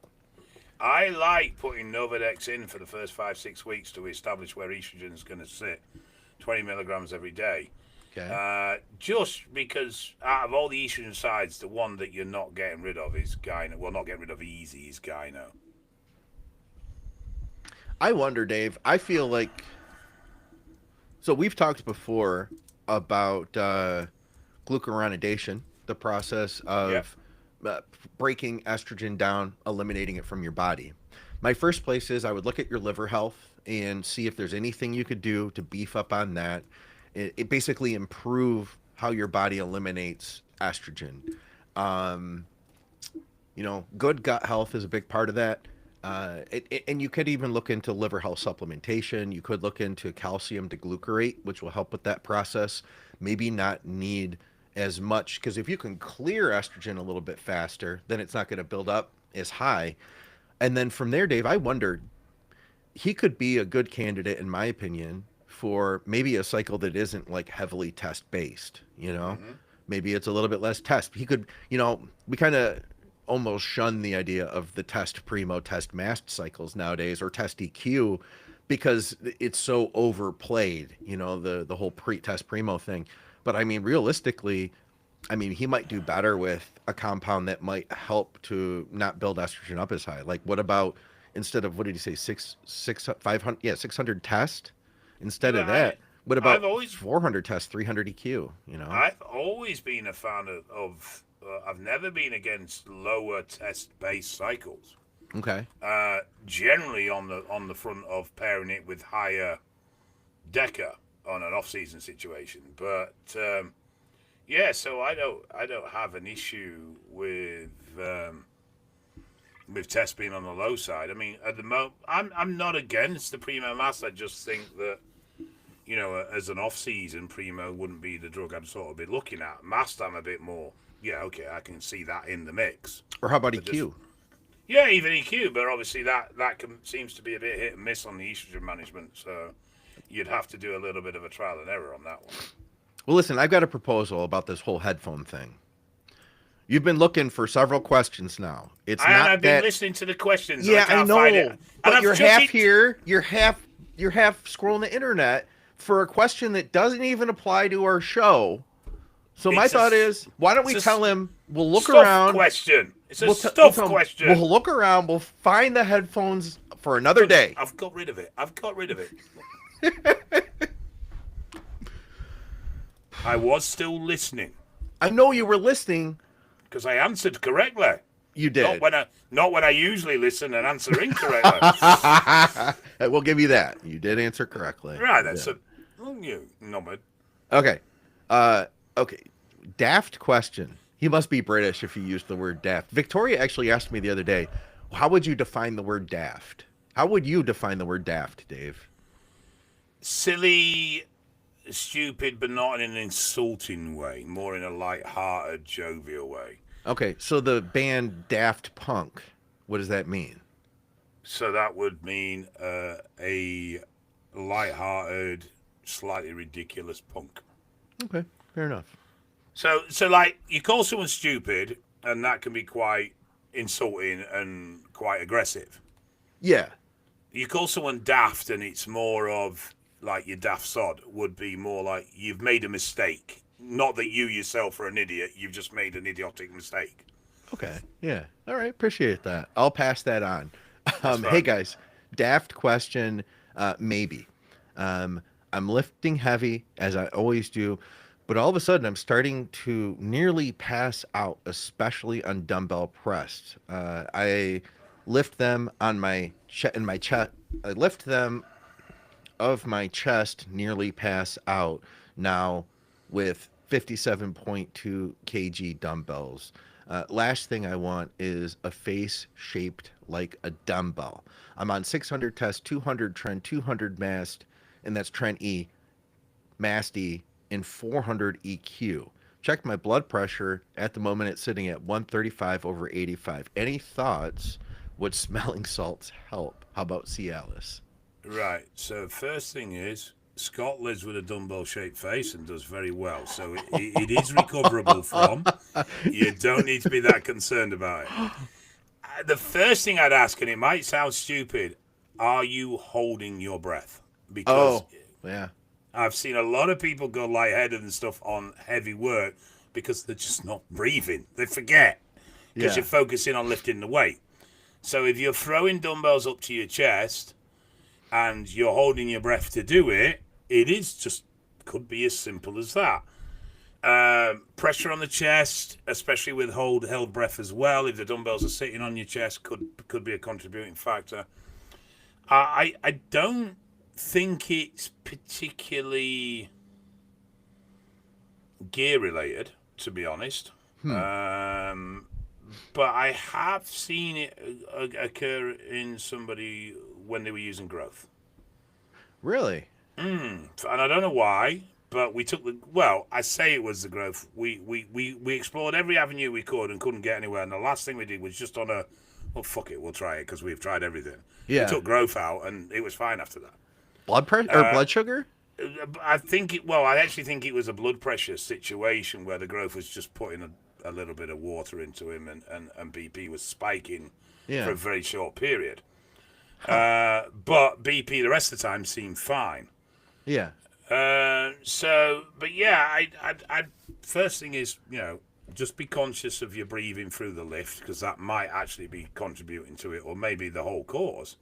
I like putting Novadex in for the first 5-6 weeks to establish where estrogen is going to sit. 20 milligrams every day. Okay. Just because out of all the estrogen sides, the one that you're not getting rid of is gyno. Well, not getting rid of easy is gyno. I wonder, Dave. I feel like so we've talked before about glucuronidation, the process of breaking estrogen down, eliminating it from your body. My first place is I would look at your liver health and see if there's anything you could do to beef up on that. It basically improve how your body eliminates estrogen. Um, good gut health is a big part of that. And you could even look into liver health supplementation. You could look into calcium deglucarate, which will help with that process. Maybe not need as much, because if you can clear estrogen a little bit faster, then it's not going to build up as high. And then from there, Dave, I wondered, he could be a good candidate, in my opinion, for maybe a cycle that isn't like heavily test based, Mm-hmm. maybe it's a little bit less test. He could, we kind of almost shun the idea of the test primo, test mast cycles nowadays, or test EQ, because it's so overplayed, the whole pre-test primo thing. But I mean, realistically, I mean, he might do better with a compound that might help to not build estrogen up as high. Like, what about, instead of, what did he say, 500, yeah, 600 test? Instead of Right. that, what I've about always 400 test, 300 EQ? I've always been a fan of I've never been against lower test based cycles. Okay. Generally on the front of pairing it with higher deca on an off season situation, but yeah. So I don't have an issue with test being on the low side. I mean, at the moment, I'm not against the primo mass. I just think that as an off-season, primo wouldn't be the drug I'd sort of be looking at. Mast, I'm a bit more, yeah, okay, I can see that in the mix. Or how about But EQ? yeah, even EQ, but obviously that seems to be a bit hit and miss on the estrogen management, so you'd have to do a little bit of a trial and error on that one. Well, listen, I've got a proposal about this whole headphone thing. You've been looking for several questions now. It's And not I've been that. listening to the questions. Yeah, And I can't find it. know. And But I've you're just half hit- here. You're half scrolling the internet for a question that doesn't even apply to our show. So my It's a thought s- is, why don't we it's a tell s- him? We'll look Stuff around. question. It's a We'll stuff tell him, question. We'll look around. We'll find the headphones for another day. I've got rid of it. I was still listening I know you were listening. because I answered correctly. You did. Not when I usually listen and answer incorrectly. We'll give you that. You did answer correctly. Right, that's Yeah. you numbered. Okay. Okay. Daft question. He must be British if he used the word daft. Victoria actually asked me the other day, how would you define the word daft? How would you define the word daft, Dave? Silly, stupid, but not in an insulting way. More in a light-hearted, jovial way. Okay, so the band Daft Punk, what does that mean? So that would mean a light-hearted, slightly ridiculous punk. Okay, fair enough. So like you call someone stupid, and that can be quite insulting and quite aggressive. Yeah. You call someone daft, and it's more of like your daft sod. Would be more like you've made a mistake. Not that you yourself are an idiot. You've just made an idiotic mistake. Okay. Yeah. All right. Appreciate that. I'll pass that on. That's Hey fine. guys, daft question. Maybe. I'm lifting heavy as I always do, but all of a sudden I'm starting to nearly pass out, especially on dumbbell press. I lift them on my in my chest. I lift them of my chest, nearly pass out now with 57.2 kg dumbbells. Last thing I want is a face shaped like a dumbbell. I'm on 600 test, 200 trend, 200 mast, and that's trend E, mast E, and 400 EQ. Check my blood pressure. At the moment, it's sitting at 135/85. Any thoughts? Would smelling salts help? How about Cialis? Right. So first thing is Scott lives with a dumbbell-shaped face and does very well. So it is recoverable from. You don't need to be that concerned about it. The first thing I'd ask, and it might sound stupid, are you holding your breath? Because Oh, yeah. I've seen a lot of people go lightheaded and stuff on heavy work because they're just not breathing. They forget because Yeah. you're focusing on lifting the weight. So if you're throwing dumbbells up to your chest and you're holding your breath to do it, it is just could be as simple as that. Pressure on the chest, especially with held breath as well. If the dumbbells are sitting on your chest, could be a contributing factor. I don't think it's particularly gear related, to be honest. But I have seen it occur in somebody when they were using growth. Really? And I don't know why, but we took the, well, I say it was the growth. We explored every avenue we could and couldn't get anywhere. And the last thing we did was just on a, well, fuck it, we'll try it because we've tried everything. We Yeah. took growth out and it was fine after that. Blood pressure or blood sugar? I think it, well, I actually think it was a blood pressure situation where the growth was just putting a little bit of water into him and BP was spiking Yeah. for a very short period. But BP the rest of the time seemed fine. Yeah. But yeah, I first thing is, just be conscious of your breathing through the lift because that might actually be contributing to it, or maybe the whole cause.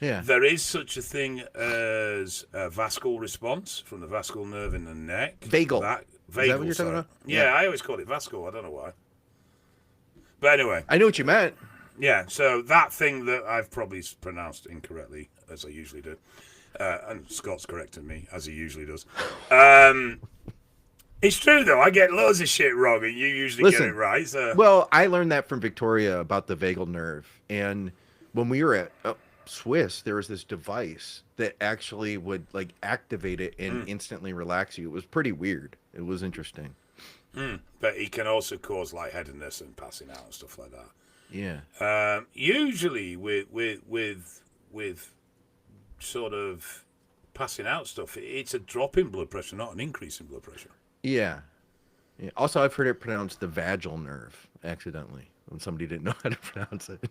Yeah. There is such a thing as a vascular response from the vascular nerve in the neck. Vagal. Vagal, Is that what you're talking sorry. about? Yeah, Yeah. I always call it vascular. I don't know why. But anyway, I knew what you meant. yeah, so that thing that I've probably pronounced incorrectly, as I usually do, and Scott's corrected me, as he usually does. It's true, though. I get loads of shit wrong, and you usually get it right. So. Well, I learned that from Victoria about the vagal nerve. And when we were at Swiss, there was this device that actually would like activate it and instantly relax you. It was pretty weird. It was interesting. But it can also cause lightheadedness and passing out and stuff like that. Yeah. Usually with sort of passing out stuff, it's a drop in blood pressure, not an increase in blood pressure. Yeah. Yeah. Also, I've heard it pronounced the vagal nerve accidentally when somebody didn't know how to pronounce it.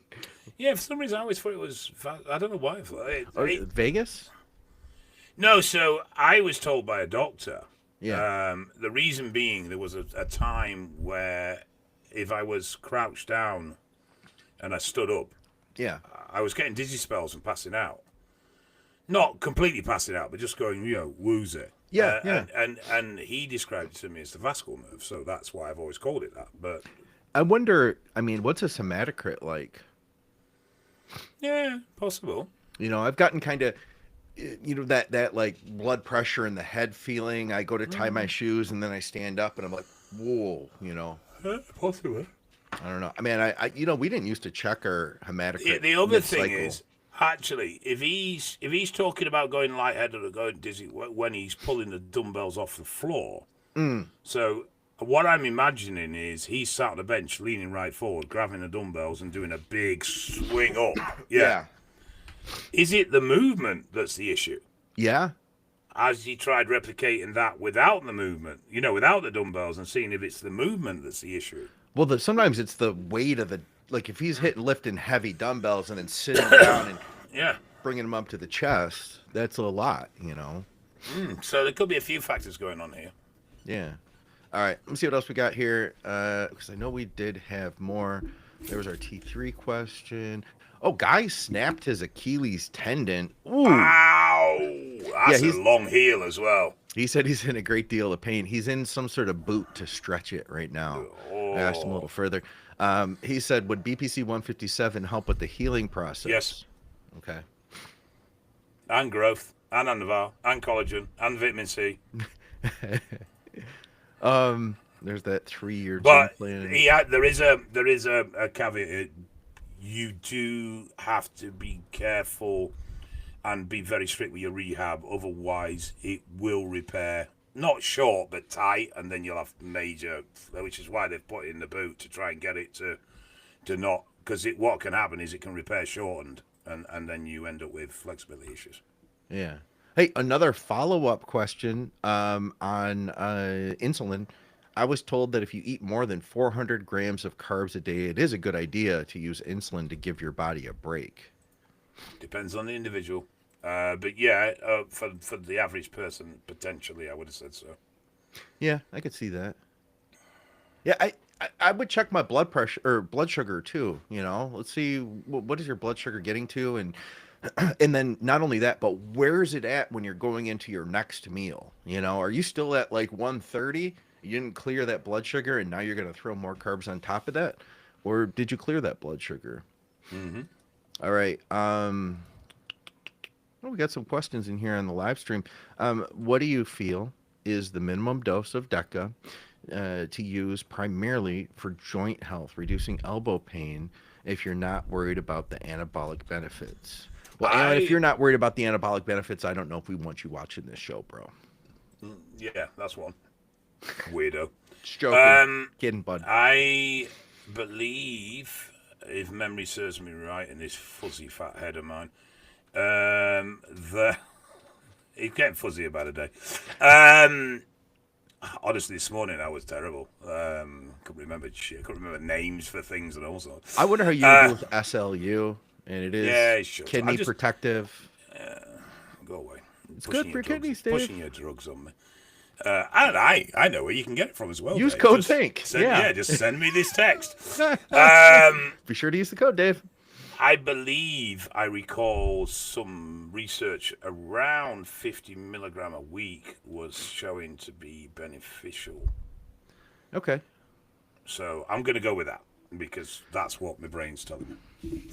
Yeah, for some reason I always thought it was. I don't know why. Vegas? No, so I was told by a doctor. Yeah. The reason being there was a time where if I was crouched down and I stood up, Yeah. I was getting dizzy spells and passing out. Not completely passing out, but just going, woozy. Yeah, yeah. And he described it to me as the vascular nerve, so that's why I've always called it that. But I wonder, I mean, what's a hematocrit like? yeah, possible. I've gotten kind of, that like blood pressure in the head feeling. I go to tie my shoes and then I stand up and I'm like, whoa, Possible. I don't know. I mean, I we didn't used to check our hematocrit. Yeah, the other thing mid-cycle. is, actually, if he's talking about going lightheaded or going dizzy when he's pulling the dumbbells off the floor, so what I'm imagining is he's sat on a bench, leaning right forward, grabbing the dumbbells and doing a big swing up. Yeah. Is it the movement that's the issue? Yeah. Has he tried replicating that without the movement? Without the dumbbells, and seeing if it's the movement that's the issue? Well, sometimes it's the weight of the, like if he's lifting heavy dumbbells and then sitting down and Yeah. bringing them up to the chest, that's a lot, So there could be a few factors going on here. Yeah. All right. Let me see what else we got here. Because I know we did have more. There was our T3 question. Oh, guy snapped his Achilles tendon. Ooh. Ow! That's he's- a long heel as well. He said he's in a great deal of pain. He's in some sort of boot to stretch it right now. I asked him a little further. He said, would BPC 157 help with the healing process? Yes. Okay. And growth, and Anavar, and collagen, and vitamin C. There's that 3-year But plan. there is a caveat. You do have to be careful and be very strict with your rehab. Otherwise, it will repair. Not short, but tight, and then you'll have major, which is why they've put it in the boot to try and get it to not, because what can happen is it can repair shortened, and then you end up with flexibility issues. Yeah. Hey, another follow-up question on insulin. I was told that if you eat more than 400 grams of carbs a day, it is a good idea to use insulin to give your body a break. Depends on the individual. But yeah, for the average person, potentially, I would have said so. Yeah, I could see that. Yeah, I would check my blood pressure or blood sugar too. Let's see what is your blood sugar getting to, and then not only that, but where is it at when you're going into your next meal? Are you still at like 130? You didn't clear that blood sugar, and now you're going to throw more carbs on top of that, or did you clear that blood sugar? Mm-hmm. All right. Well, we got some questions in here on the live stream. What do you feel is the minimum dose of DECA to use primarily for joint health, reducing elbow pain if you're not worried about the anabolic benefits. Well, Alan, if you're not worried about the anabolic benefits, I don't know if we want you watching this show, bro. Yeah, that's one. Weirdo. Just joking. Kidding, bud. I believe, if memory serves me right, in this fuzzy fat head of mine, it's getting fuzzy about a day. Honestly, this morning I was terrible. Couldn't remember shit. Couldn't remember names for things and all sorts. I wonder how you do with SLU, and it is kidney just, protective. Go away. It's good for your kidneys, Dave. Pushing your drugs on me. And I know where you can get it from as well. Use Dave. code THINK. Just send me this text. Be sure to use the code, Dave. I believe I recall some research around 50 milligram a week was showing to be beneficial. Okay. So I'm going to go with that because that's what my brain's telling me.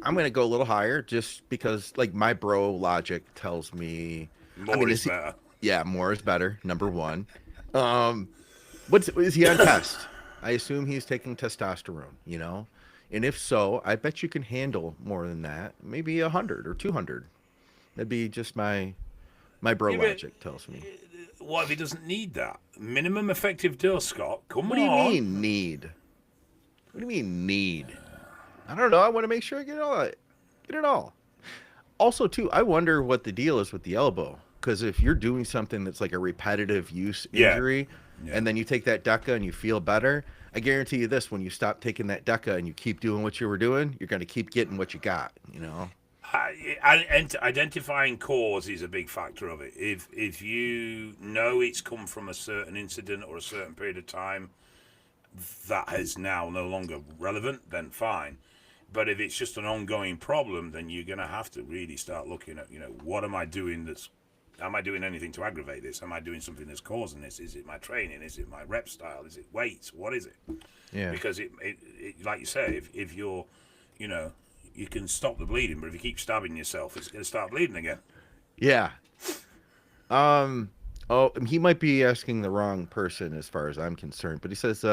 I'm going to go a little higher just because, like, my bro logic tells me More is better. Yeah, more is better. Number one. Is he on test? I assume he's taking testosterone, you know? And if so, I bet you can handle more than that. Maybe 100 or 200. That'd be just my bro logic tells me. What if he doesn't need that? Minimum effective dose, Scott. Come on. What do you mean need? What do you mean need? I don't know. I want to make sure I get it all. Also, too, I wonder what the deal is with the elbow. Because if you're doing something that's like a repetitive use injury, and then you take that DECA and you feel better, I guarantee you this: when you stop taking that DECA and you keep doing what you were doing, you're going to keep getting what you got. You know. Identifying cause is a big factor of it. If you know it's come from a certain incident or a certain period of time that is now no longer relevant, then fine. But if it's just an ongoing problem, then you're going to have to really start looking at, what am I doing am I doing anything to aggravate this? Am I doing something that's causing this? Is it my training? Is it my rep style? Is it weights? What is it? Yeah. Because it like you say, if you're, you can stop the bleeding, but if you keep stabbing yourself, it's going to start bleeding again. Yeah. He might be asking the wrong person as far as I'm concerned, but he says,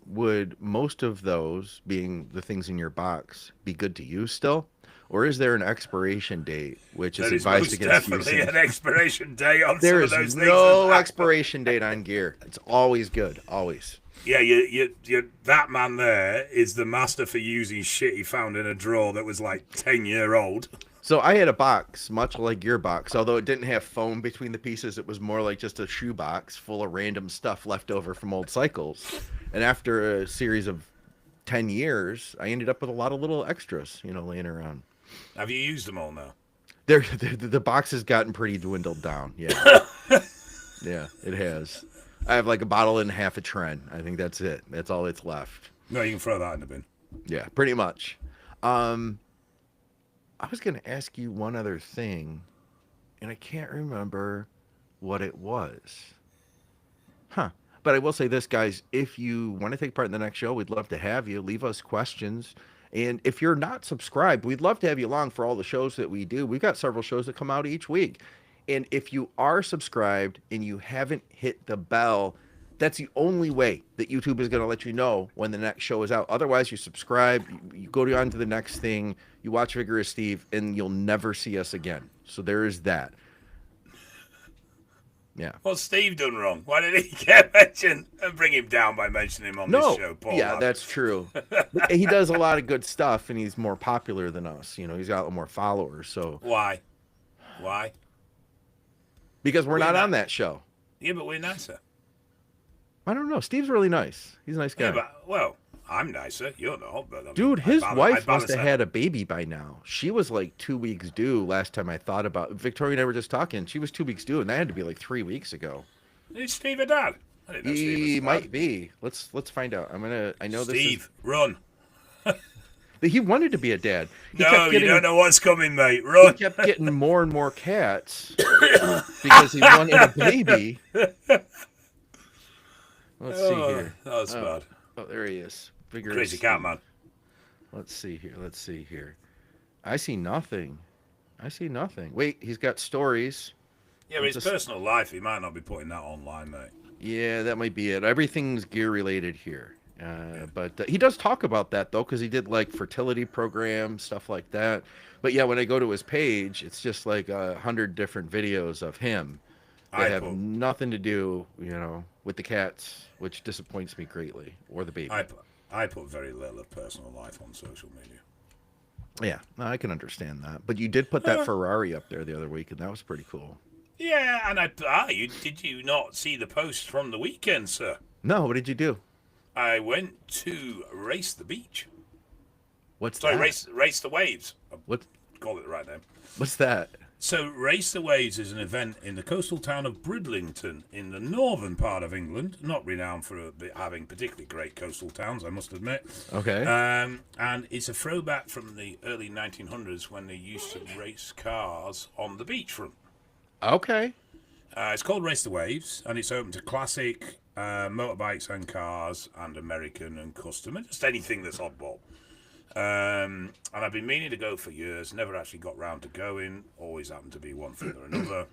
would most of those, being the things in your box, be good to use still? Or is there an expiration date, which is advised against using? Definitely an expiration date on some of those things. There is no expiration date on gear. It's always good, always. Yeah, that man there is the master for using shit he found in a drawer that was like 10-year-old. So I had a box, much like your box, although it didn't have foam between the pieces. It was more like just a shoe box full of random stuff left over from old cycles. And after a series of 10 years, I ended up with a lot of little extras, laying around. Have you used them all now? The box has gotten pretty dwindled down. Yeah. Yeah, it has. I have like a bottle and half a Tren. I think that's it. That's all that's left. No, you can throw that in the bin. Yeah, pretty much. I was going to ask you one other thing, and I can't remember what it was. But I will say this, guys. If you want to take part in the next show, we'd love to have you. Leave us questions. And if you're not subscribed, we'd love to have you along for all the shows that we do. We've got several shows that come out each week. And if you are subscribed and you haven't hit the bell, that's the only way that YouTube is going to let you know when the next show is out. Otherwise, you subscribe, you go on to the next thing, you watch Vigorous Steve, and you'll never see us again. So there is that. Yeah. What's Steve done wrong? Why did he get mentioned and bring him down by mentioning him on this show, Paul? Yeah, that's true. He does a lot of good stuff, and he's more popular than us. He's got a lot more followers. So why? Because we're not on that show. Yeah, but we're nicer. I don't know. Steve's really nice. He's a nice guy. Yeah, but, I'm nicer. You're not. But dude, his wife must have had a baby by now. She was like 2 weeks due last time I thought about it. Victoria and I were just talking. She was 2 weeks due, and that had to be like 3 weeks ago. Is Steve a dad? I didn't know Steve was a He dad. might be. Let's find out. I know Steve, run. He wanted to be a dad. You don't know what's coming, mate. Run. He kept getting more and more cats because he wanted a baby. Let's see here. That was bad. Oh, there he is. Vigorous Crazy cat, man. Let's see here. I see nothing. I see nothing. Wait, he's got stories. Yeah, but It's his just, personal life, he might not be putting that online, mate. yeah, that might be it. Everything's gear related here. Yeah. But he does talk about that though, because he did like fertility programs, stuff like that. But yeah, when I go to his page, it's just like 100 different videos of him that I have put nothing to do, with the cats, which disappoints me greatly, or the I baby. put I put very little of personal life on social media. Yeah, no, I can understand that. But you did put that Ferrari up there the other week, and that was pretty cool. Yeah, and did you not see the post from the weekend, sir? No, what did you do? I went to Race the Beach. What's Sorry, that? Race the Waves. I What? call it the right name. What's that? So, Race the Waves is an event in the coastal town of Bridlington in the northern part of England, not renowned for having particularly great coastal towns, I must admit. Okay. And it's a throwback from the early 1900s when they used to race cars on the beachfront. Okay. It's called Race the Waves, and it's open to classic motorbikes and cars and American and custom, and just anything that's oddball. And I've been meaning to go for years, never actually got round to going, always happened to be one thing or another.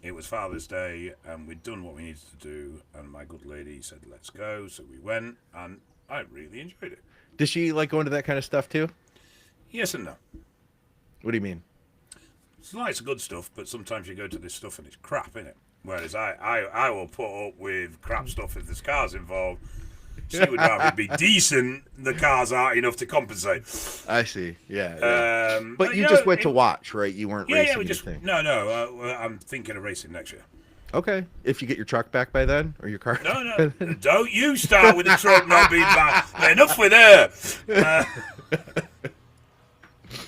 It was Father's Day, and we'd done what we needed to do, and my good lady said, let's go, so we went, and I really enjoyed it. Does she like going to that kind of stuff too? Yes and no. What do you mean? It's nice, good stuff, but sometimes you go to this stuff and it's crap, innit? Whereas I will put up with crap stuff if there's cars involved. She would rather it be decent. The cars aren't enough to compensate. I see. Yeah. Yeah. But you know, just went to watch, right? You weren't racing we just anything. no. I'm thinking of racing next year. Okay. If you get your truck back by then, or your car. No, don't you start with the truck not being back. Enough with her.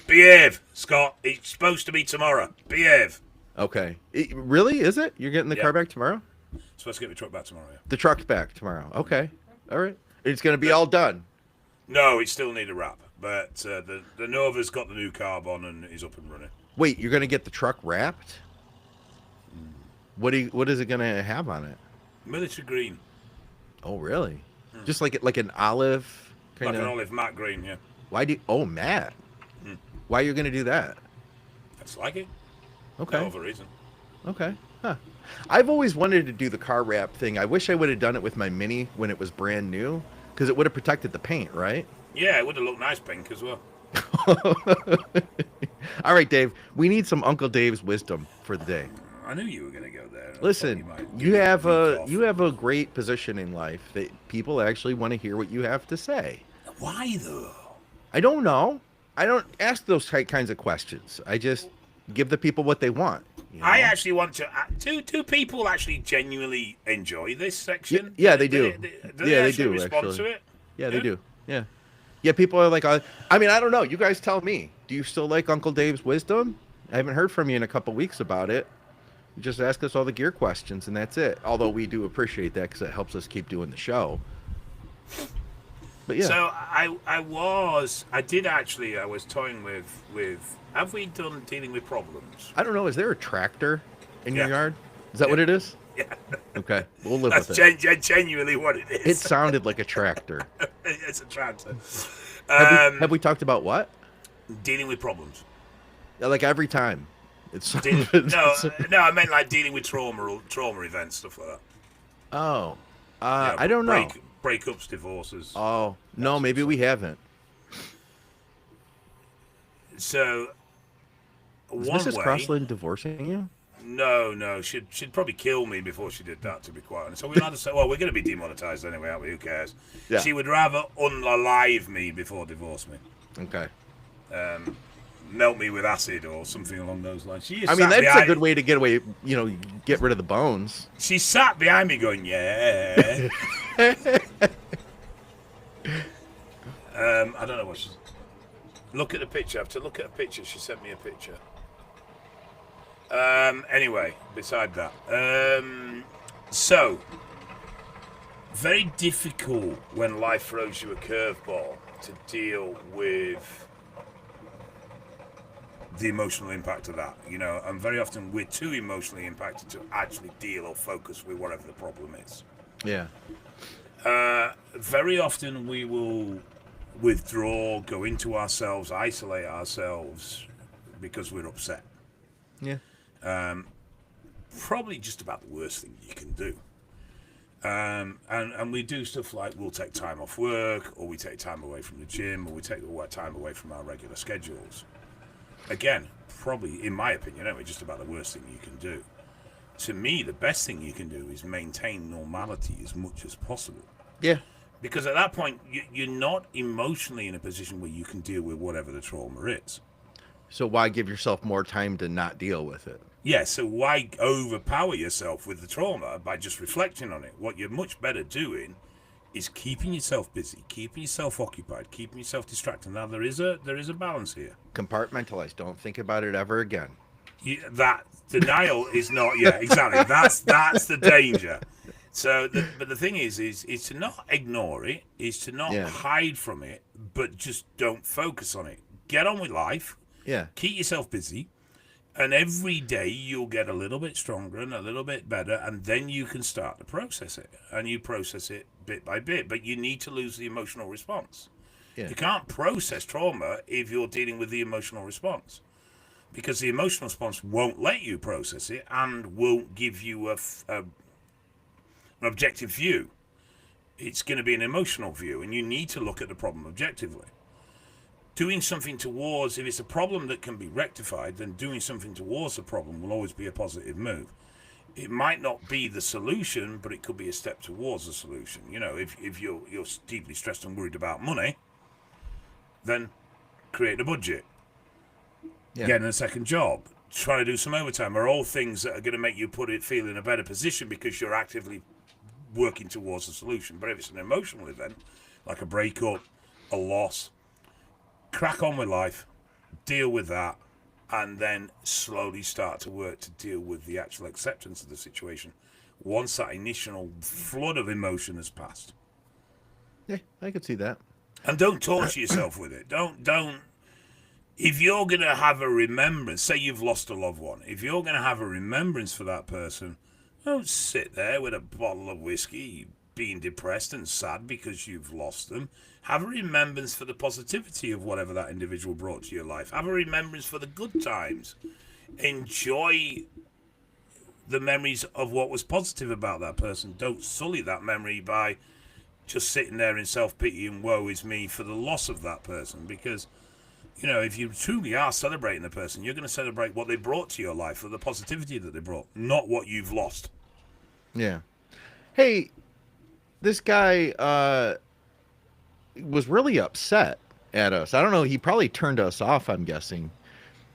Behave, Scott. It's supposed to be tomorrow. Behave. Okay. Really? Is it? You're getting the Yeah. car back tomorrow? Supposed to get my truck back tomorrow. Yeah. The truck's back tomorrow. Okay. All right. It's gonna be all done. No, it still need a wrap, but the Nova's got the new carb on and is up and running. Wait, you're gonna get the truck wrapped? What is it gonna have on it? Military green, Oh, really? Just like an olive kind like an of. olive matte green. Yeah, Why do? Oh, Matt. Why are you gonna do that? I just like it. Okay. No other reason. Okay. Huh. I've always wanted to do the car wrap thing. I wish I would have done it with my Mini when it was brand new, because it would have protected the paint, right? Yeah, it would have looked nice pink as well. All right, Dave. We need some Uncle Dave's wisdom for the day. I knew you were going to go there. Listen, you have a great position in life that people actually want to hear what you have to say. Why though? I don't know. I don't ask those kinds of questions. I just give the people what they want. I actually want to. Do people actually genuinely enjoy this section? Yeah, they do. Do they actually respond actually. to it? Yeah, they do. Yeah. Yeah, people are like, I mean, I don't know. You guys tell me. Do you still like Uncle Dave's wisdom? I haven't heard from you in a couple weeks about it. You just ask us all the gear questions, and that's it. Although we do appreciate that because it helps us keep doing the show. But yeah. So I was toying with. Have we done dealing with problems? I don't know. Is there a tractor in your Yeah. yard? Is that what it is? Yeah, Okay. We'll live that's with it. genuinely what it It is. sounded like a tractor. It's a tractor. Have we talked about what? Dealing with problems. Like every time. It's No, I meant like dealing with trauma events, stuff like that. Oh. Yeah, I don't know. Breakups, divorces. Oh, no, maybe we haven't. So, Is one Mrs. way. Crossland divorcing you? No, she'd probably kill me before she did that. To be quite honest, so we'd rather say, well, we're going to be demonetized anyway, aren't we? Who cares? Yeah. She would rather unalive me before divorce me. Okay. Melt me with acid or something along those lines. I mean, that's a good way to get away, get rid of the bones. She sat behind me going, yeah. I don't know what she's. Look at the picture. I have to look at a picture. She sent me a picture. Anyway, beside that. So, very difficult when life throws you a curveball to deal with the emotional impact of that, and very often we're too emotionally impacted to actually deal or focus with whatever the problem is. Yeah. Very often we will withdraw, go into ourselves, isolate ourselves because we're upset. Yeah. Probably just about the worst thing you can do. And we do stuff like we'll take time off work, or we take time away from the gym, or we take time away from our regular schedules. Again, probably, in my opinion, anyway, just about the worst thing you can do. To me, the best thing you can do is maintain normality as much as possible. Yeah. Because at that point, you're not emotionally in a position where you can deal with whatever the trauma is. So why give yourself more time to not deal with it? Yeah, so why overpower yourself with the trauma by just reflecting on it? What you're much better doing is keeping yourself busy, keeping yourself occupied, keeping yourself distracted. Now, there is a balance here. Compartmentalize. Don't think about it ever again. That denial is not, yeah, exactly. That's the danger. So, but the thing is to not ignore it, is to not hide from it, but just don't focus on it. Get on with life. Yeah. Keep yourself busy. And every day you'll get a little bit stronger and a little bit better, and then you can start to process it. And you process it bit by bit, but you need to lose the emotional response. Yeah. You can't process trauma if you're dealing with the emotional response, because the emotional response won't let you process it and won't give you an objective view. It's going to be an emotional view, and you need to look at the problem objectively. Doing something towards, if it's a problem that can be rectified, then doing something towards the problem will always be a positive move. It might not be the solution, but it could be a step towards the solution. You know, if you're deeply stressed and worried about money, then create a budget. Yeah. Getting a second job, trying to do some overtime are all things that are going to make you feel in a better position because you're actively working towards a solution. But if it's an emotional event, like a breakup, a loss, crack on with life, deal with that, and then slowly start to work to deal with the actual acceptance of the situation once that initial flood of emotion has passed. Yeah, I could see that. And don't torture yourself with it. Don't. If you're going to have a remembrance, say you've lost a loved one, if you're going to have a remembrance for that person, don't sit there with a bottle of whiskey being depressed and sad because you've lost them. Have a remembrance for the positivity of whatever that individual brought to your life. Have a remembrance for the good times. Enjoy the memories of what was positive about that person. Don't sully that memory by just sitting there in self-pity and woe is me for the loss of that person. Because, you know, if you truly are celebrating the person, you're going to celebrate what they brought to your life, or the positivity that they brought, not what you've lost. Yeah. Hey, this guy was really upset at us. I don't know. He probably turned us off, I'm guessing.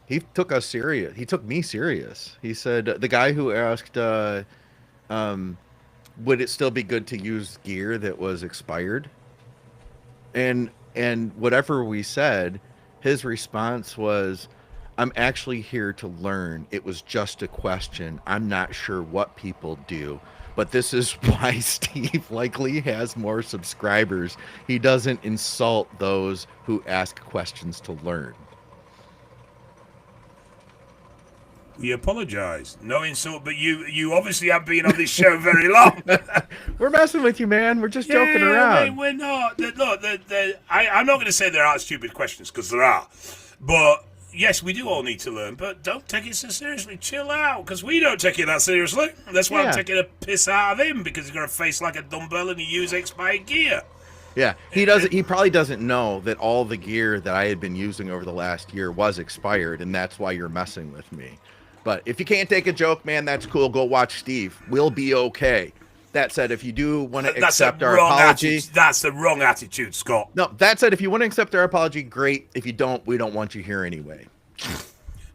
He took us serious. He took me serious. He said, the guy who asked, would it still be good to use gear that was expired? And whatever we said, his response was, I'm actually here to learn. It was just a question. I'm not sure what people do. But this is why Steve likely has more subscribers. He doesn't insult those who ask questions to learn. We apologize. No insult, but you obviously haven't been on this show very long. We're messing with you, man. We're just joking around. We're not. Look, I'm not going to say there aren't stupid questions, because there are. But yes, we do all need to learn, but don't take it so seriously. Chill out, because we don't take it that seriously. That's why I'm taking a piss out of him, because he's got a face like a dumbbell and he uses expired gear. Yeah, he doesn't. He probably doesn't know that all the gear that I had been using over the last year was expired, and that's why you're messing with me. But if you can't take a joke, man, that's cool. Go watch Steve. We'll be okay. That said, if you do want to accept our apology... That's the wrong attitude, Scott. No, that said, if you want to accept our apology, great. If you don't, we don't want you here anyway.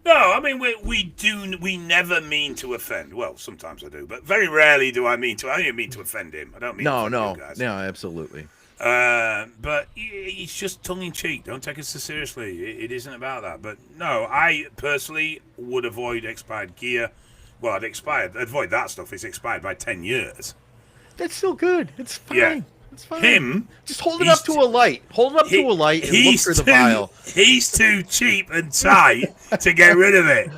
No, I mean, we never mean to offend. Well, sometimes I do, but very rarely do I mean to. I don't mean to offend him. I don't mean to offend you guys. No, absolutely. But it's just tongue-in-cheek. Don't take it so seriously. It isn't about that. But no, I personally would avoid expired gear. Well, avoid that stuff. It's expired by 10 years. That's still good. It's fine. Yeah. It's fine. Him. Just hold it up to a light. Hold it up to a light and look through the vial. He's too cheap and tight to get rid of it.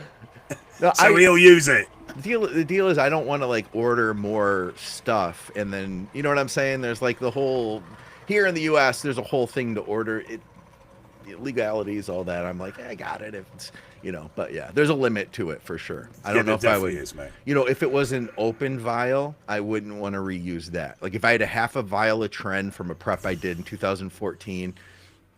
No, so he'll use it. The deal is I don't want to order more stuff and then, you know what I'm saying? There's the whole... Here in the U.S., there's a whole thing to order. legalities, all that. I'm like, I got it. If it's, but yeah, there's a limit to it for sure. I Yeah, don't know there if I would, definitely is, mate. if it was an open vial, I wouldn't want to reuse that. Like if I had a half a vial of Tren from a prep I did in 2014,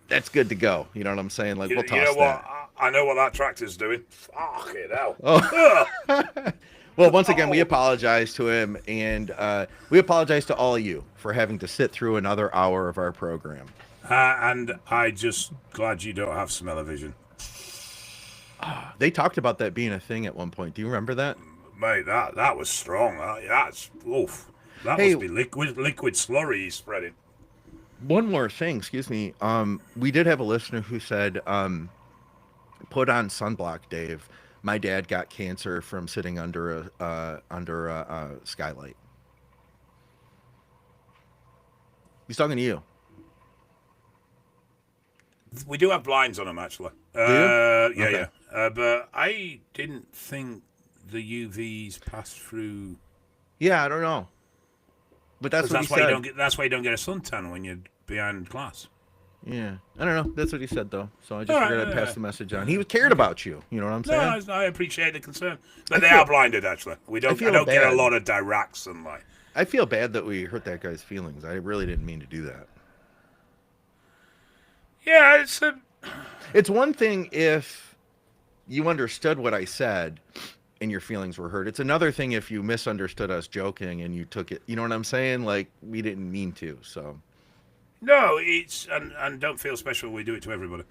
that's good to go. You know what I'm saying? Like we'll toss You know what? that. I know what that tractor's doing. Fuck it hell. Oh. Ugh. Well, once again, we apologize to him, and we apologize to all of you for having to sit through another hour of our program. And I just glad you don't have smell-o-vision. They talked about that being a thing at one point. Do you remember that? Mate, that was strong. That's oof. That Hey. must be liquid slurry he's spreading. One more thing, excuse me. We did have a listener who said, "Put on sunblock, Dave. My dad got cancer from sitting under a skylight." He's talking to you. We do have blinds on them, actually. Do you? Yeah, Okay. yeah. But I didn't think the UVs passed through. Yeah, I don't know, but that's what he Why you said. don't get. That's why you don't get a suntan when you're behind glass. Yeah, I don't know. That's what he said, though. So I just All figured right, I'd yeah, pass the message on. He cared about you. You know what I'm No, saying? I appreciate the concern, but I they feel- are blinded. Actually, I don't feel get a bad. lot of direct sunlight. I feel bad that we hurt that guy's feelings. I really didn't mean to do that. Yeah, It's one thing if you understood what I said and your feelings were hurt. It's another thing if you misunderstood us joking and you took it. You know what I'm saying? Like we didn't mean to. So no. It's and don't feel special. We do it to everybody.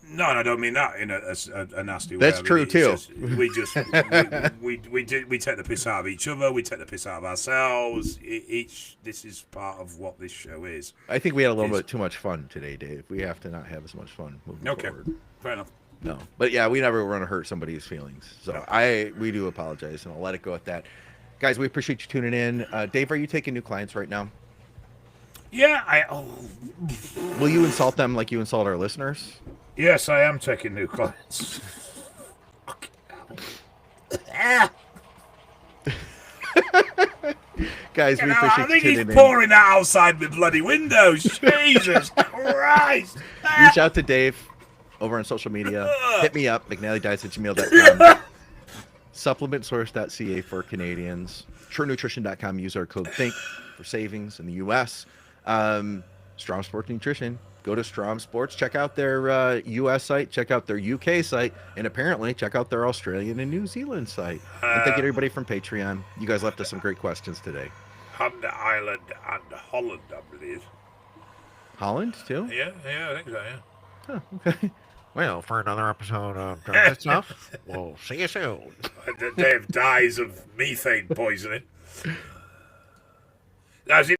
No, and I don't mean that in a nasty way. That's I mean, true, it's too. we take the piss out of each other. We take the piss out of ourselves. This is part of what this show is. I think we had a little Yes. bit too much fun today, Dave. We have to not have as much fun moving Okay, forward. fair enough. No, but yeah, we never want to hurt somebody's feelings. So No. we do apologize, and I'll let it go at that. Guys, we appreciate you tuning in. Dave, are you taking new clients right now? Yeah, Will you insult them like you insult our listeners? yes, I am taking new clients. Ah, Guys, we I appreciate you think he's tuning in. pouring that outside the bloody windows. Jesus Christ! Reach out to Dave over on social media. Hit me up, mcnallydiets@gmail.com. Supplementsource.ca for Canadians. TrueNutrition.com. Use our code THINK for savings in the U.S. Strom Sports Nutrition. Go to Strom Sports. Check out their U.S. site. Check out their U.K. site. And apparently, check out their Australian and New Zealand site. And thank you to everybody from Patreon. You guys left us some great questions today. Hunter Island and Holland, I believe. Holland, too? Yeah, I think so. Yeah. Oh, okay. Well, for another episode of Good Stuff, we'll see you soon. Dave dies of methane poisoning. As if